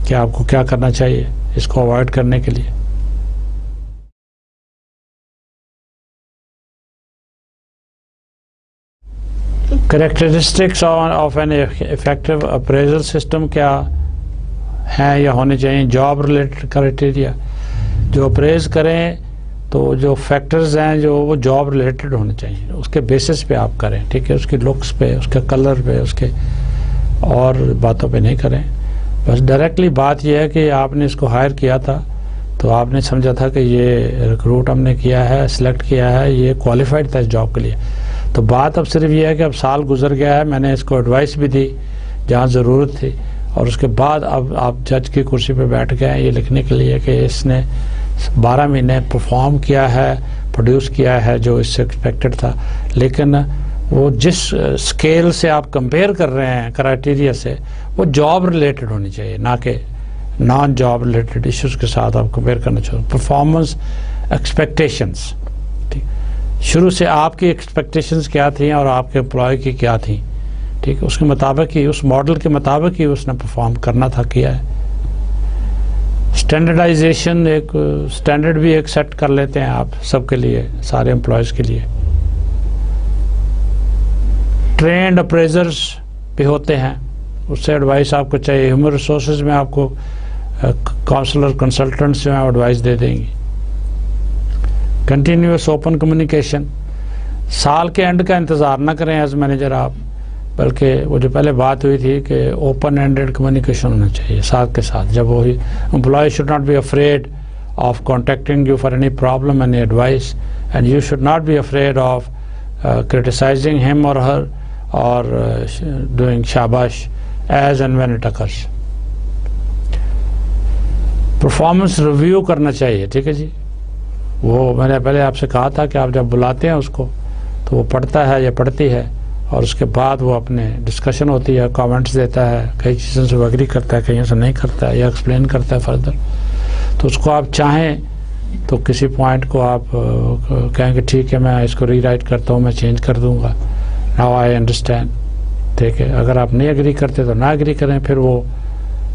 کہ آپ کو کیا کرنا چاہیے اس کو اوائڈ کرنے کے لیے. Characteristics of an effective appraisal system کیا ہیں یا ہونے چاہیے. جاب ریلیٹڈ کرائٹیریا جو اپریز کریں تو جو فیکٹرز ہیں جو وہ جاب ریلیٹڈ ہونے چاہیے, اس کے بیسس پہ آپ کریں. ٹھیک ہے, اس کے لکس پہ, اس کے کلر پہ, اس کے اور باتوں پہ نہیں کریں. بس ڈائریکٹلی بات یہ ہے کہ آپ نے اس کو ہائر کیا تھا تو آپ نے سمجھا تھا کہ یہ ریکروٹ ہم نے کیا ہے, سلیکٹ کیا ہے, یہ کوالیفائڈ تھا اس جاب کے لیے. تو بات اب صرف یہ ہے کہ اب سال گزر گیا ہے, میں نے اس کو ایڈوائس بھی دی جہاں ضرورت تھی, اور اس کے بعد اب آپ جج کی کرسی پہ بیٹھ گئے ہیں یہ لکھنے کے لیے کہ اس نے 12 مہینے پرفارم کیا ہے, پروڈیوس کیا ہے جو اس سے ایکسپیکٹڈ تھا. لیکن وہ جس اسکیل سے آپ کمپیئر کر رہے ہیں کرائٹیریا سے, وہ جاب ریلیٹڈ ہونی چاہیے, نہ کہ نان جاب ریلیٹڈ ایشوز کے ساتھ آپ کمپیئر کرنا چاہیے. پرفارمنس ایکسپیکٹیشنس, شروع سے آپ کی ایکسپیکٹیشنز کیا تھیں اور آپ کے امپلائی کی کیا تھیں. ٹھیک ہے, اس کے مطابق ہی, اس ماڈل کے مطابق ہی اس نے پرفارم کرنا تھا, کیا ہے. اسٹینڈرڈائزیشن, ایک اسٹینڈرڈ بھی ایک سیٹ کر لیتے ہیں آپ سب کے لیے, سارے امپلائیز کے لیے. ٹرینڈ اپریزرز بھی ہوتے ہیں, اس سے ایڈوائس آپ کو چاہیے. ہیومن ریسورسز میں آپ کو کاؤنسلر کنسلٹنٹس جو ہیں ایڈوائس دے دیں گی. کنٹینیوس اوپن کمیونیکیشن, سال کے اینڈ کا انتظار نہ کریں ایز مینیجر آپ, بلکہ وہ جو پہلے بات ہوئی تھی کہ اوپن اینڈیڈ کمیونیکیشن ہونا چاہیے ساتھ کے ساتھ. جب وہی employee should not be afraid of contacting you for any problem, any advice, and you should not be afraid of criticizing him or her or doing shabash as and when it occurs. Performance review کرنا چاہیے. ٹھیک ہے جی, وہ میں نے پہلے آپ سے کہا تھا کہ آپ جب بلاتے ہیں اس کو تو وہ پڑھتا ہے یا پڑھتی ہے, اور اس کے بعد وہ اپنے ڈسکشن ہوتی ہے, کامنٹس دیتا ہے, کئی چیزوں سے وہ ایگری کرتا ہے, کہیں سے نہیں کرتا ہے, یا ایکسپلین کرتا ہے فردر. تو اس کو آپ چاہیں تو کسی پوائنٹ کو آپ کہیں کہ ٹھیک ہے میں اس کو ری رائٹ کرتا ہوں, میں چینج کر دوں گا, ناؤ آئی انڈرسٹینڈ. ٹھیک ہے, اگر آپ نہیں ایگری کرتے تو نہ ایگری کریں. پھر وہ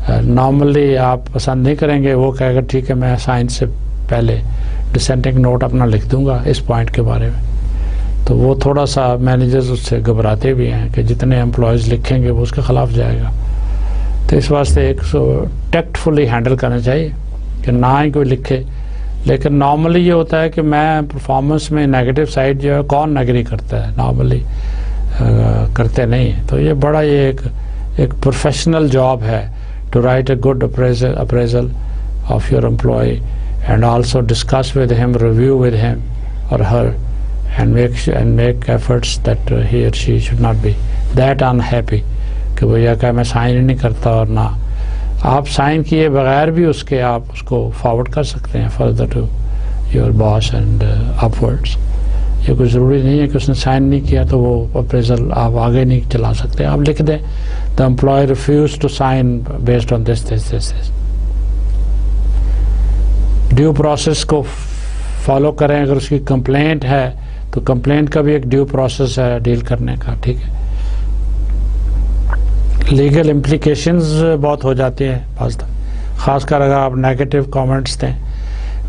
نارملی آپ پسند نہیں کریں گے, وہ کہے گا ٹھیک ہے میں سائن سے پہلے ڈسینٹنگ نوٹ اپنا لکھ دوں گا اس پوائنٹ کے بارے میں. تو وہ تھوڑا سا مینیجرز اس سے گھبراتے بھی ہیں کہ جتنے امپلائیز لکھیں گے وہ اس کے خلاف جائے گا. تو اس واسطے ایک ٹیکٹفلی ہینڈل کرنا چاہیے کہ نہ ہی کوئی لکھے. لیکن نارملی یہ ہوتا ہے کہ میں پرفارمنس میں نیگیٹو سائڈ جو ہے کون ایگری کرتا ہے, نارملی کرتے نہیں ہیں. تو یہ بڑا ایک پروفیشنل جاب ہے to write a good appraisal of your employee, and also discuss with him, review with him or her, and make efforts that he or she should not be that unhappy کہ وہ یہ کہ میں سائن ہی نہیں کرتا. اور نہ آپ سائن کیے بغیر بھی اس کے آپ اس کو فارورڈ کر سکتے ہیں further to your boss and upwards. یہ کوئی ضروری نہیں ہے کہ اس نے سائن نہیں کیا تو وہ اپریزل آپ آگے نہیں چلا سکتے. آپ لکھ دیں the employee refuse to sign based on this. Due process کو فالو کریں. اگر اس کی کمپلینٹ ہے تو کمپلینٹ کا بھی ایک ڈیو پروسیس ہے ڈیل کرنے کا. ٹھیک ہے, لیگل امپلیکیشنز بہت ہو جاتی ہیں بعض, خاص کر اگر آپ نیگیٹو کامنٹس دیں.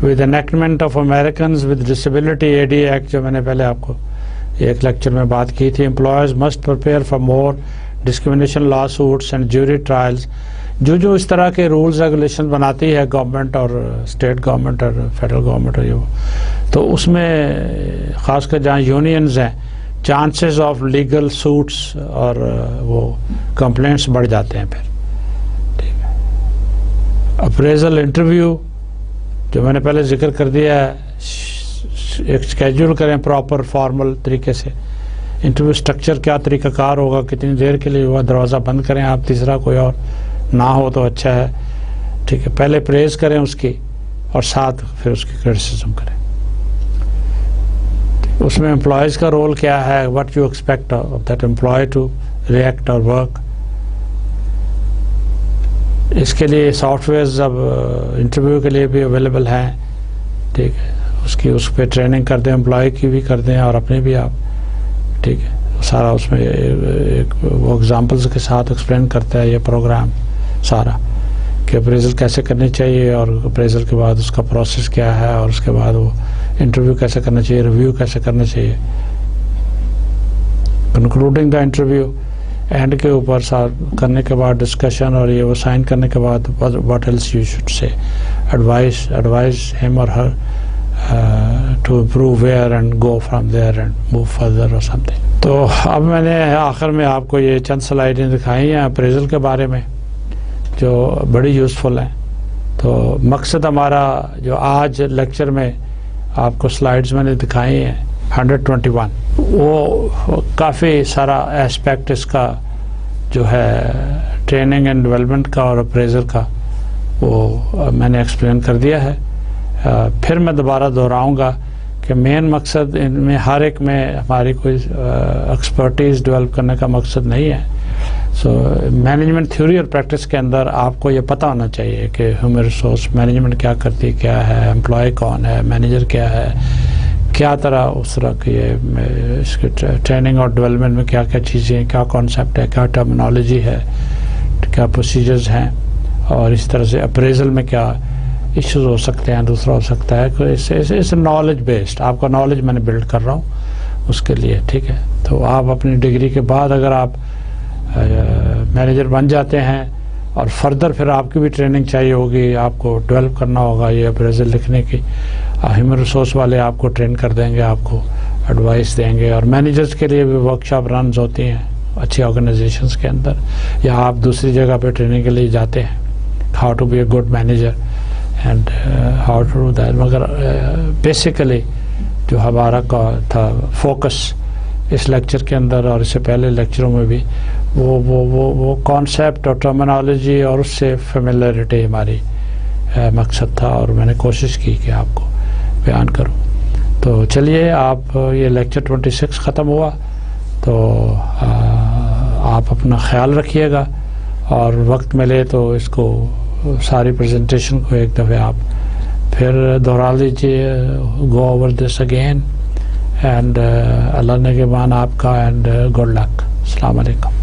With enactment of Americans with disability ADA act, جو میں نے پہلے آپ کو ایک لیکچر میں بات کی تھی, employees must prepare for more discrimination law suits and jury trials. جو اس طرح کے رولز ریگولیشن بناتی ہے گورنمنٹ اور اسٹیٹ گورنمنٹ اور فیڈرل گورنمنٹ, اور تو اس میں خاص کر جہاں یونینز ہیں, چانسز آف لیگل سوٹس اور وہ کمپلینٹس بڑھ جاتے ہیں. پھر ٹھیک ہے, اپریزل انٹرویو جو میں نے پہلے ذکر کر دیا ہے, ایک اسکیجول کریں پراپر فارمل طریقے سے. انٹرویو سٹرکچر کیا طریقہ کار ہوگا, کتنی دیر کے لیے ہوا, دروازہ بند کریں آپ, تیسرا کوئی اور نہ ہو تو اچھا ہے, ٹھیک ہے. پہلے پریز کریں اس کی اور ساتھ پھر اس کی کرٹیسزم کریں. اس میں امپلائیز کا رول کیا ہے, what you expect of that employee to react or work. اس کے لیے سافٹ ویئرز اب انٹرویو کے لیے بھی اویلیبل ہیں, ٹھیک ہے. اس پہ ٹریننگ کر دیں, امپلائی کی بھی کر دیں اور اپنے بھی آپ, ٹھیک ہے. سارا اس میں وہ ایگزامپلز کے ساتھ ایکسپلین کرتا ہے یہ پروگرام سارا کہ اپریزل کیسے کرنی چاہیے اور اپریزل کے بعد اس کا پروسیس کیا ہے اور اس کے بعد وہ انٹرویو کیسے کرنا چاہیے, ریویو کیسے کرنا چاہیے, کنکلوڈنگ دا انٹرویو اینڈ کے اوپر کرنے کے بعد ڈسکشن اور یہ وہ سائن کرنے کے بعد what else you should say advise him or her to improve where and go from there and move further or some thing. تو اب میں نے آخر میں آپ کو یہ چند سلائیڈیں دکھائی ہیں اپریزل کے بارے میں جو بڑی یوزفل ہیں. تو مقصد ہمارا جو آج لیکچر میں آپ کو سلائیڈز میں نے دکھائی ہیں 121, وہ کافی سارا اسپیکٹ اس کا جو ہے ٹریننگ اینڈ ڈیولپمنٹ کا اور اپریزل کا وہ میں نے ایکسپلین کر دیا ہے. پھر میں دوبارہ دہراؤں گا کہ مین مقصد ان میں ہر ایک میں ہماری کوئی ایکسپرٹیز ڈیولپ کرنے کا مقصد نہیں ہے. سو مینجمنٹ تھیوری اور پریکٹس کے اندر آپ کو یہ پتہ ہونا چاہیے کہ ہیومن ریسورس مینجمنٹ کیا کرتی, کیا ہے, امپلائی کون ہے, مینیجر کیا ہے, کیا طرح اس طرح کی اس کے ٹریننگ اور ڈیولپمنٹ میں کیا کیا چیزیں ہیں, کیا کانسیپٹ ہے, کیا ٹرمینالوجی ہے, کیا پروسیجرز ہیں, اور اس طرح سے اپریزل میں کیا ایشوز ہو سکتے ہیں. دوسرا ہو سکتا ہے اس نالج بیسڈ آپ کا نالج میں نے بلڈ کر رہا ہوں اس کے لیے, ٹھیک ہے. تو آپ اپنی ڈگری کے بعد اگر آپ مینیجر بن جاتے ہیں اور فردر پھر آپ کی بھی ٹریننگ چاہیے ہوگی, آپ کو ڈیولپ کرنا ہوگا یہ اپریزل لکھنے کی, ہیومن ریسورس والے آپ کو ٹرین کر دیں گے, آپ کو ایڈوائس دیں گے. اور مینیجرز کے لیے بھی ورکشاپ رنز ہوتی ہیں اچھی آرگنائزیشنز کے اندر, یا آپ دوسری جگہ پہ ٹریننگ کے لیے جاتے ہیں, how to be a good manager and how to do that. مگر بیسیکلی جو ہمارا تھا فوکس اس لیکچر کے اندر اور اس سے پہلے لیکچروں میں بھی وہ کانسیپٹ اور ٹرمینالوجی اور اس سے فیملیرٹی ہماری مقصد تھا, اور میں نے کوشش کی کہ آپ کو بیان کروں. تو چلیے آپ یہ لیکچر 26 ختم ہوا, تو آپ اپنا خیال رکھیے گا, اور وقت ملے تو اس کو ساری پریزنٹیشن کو ایک دفعہ آپ پھر دہرا لیجیے, گو اوور دس اگین, اینڈ اللہ نگہبان آپ کا, اینڈ گڈ لک. السلام علیکم.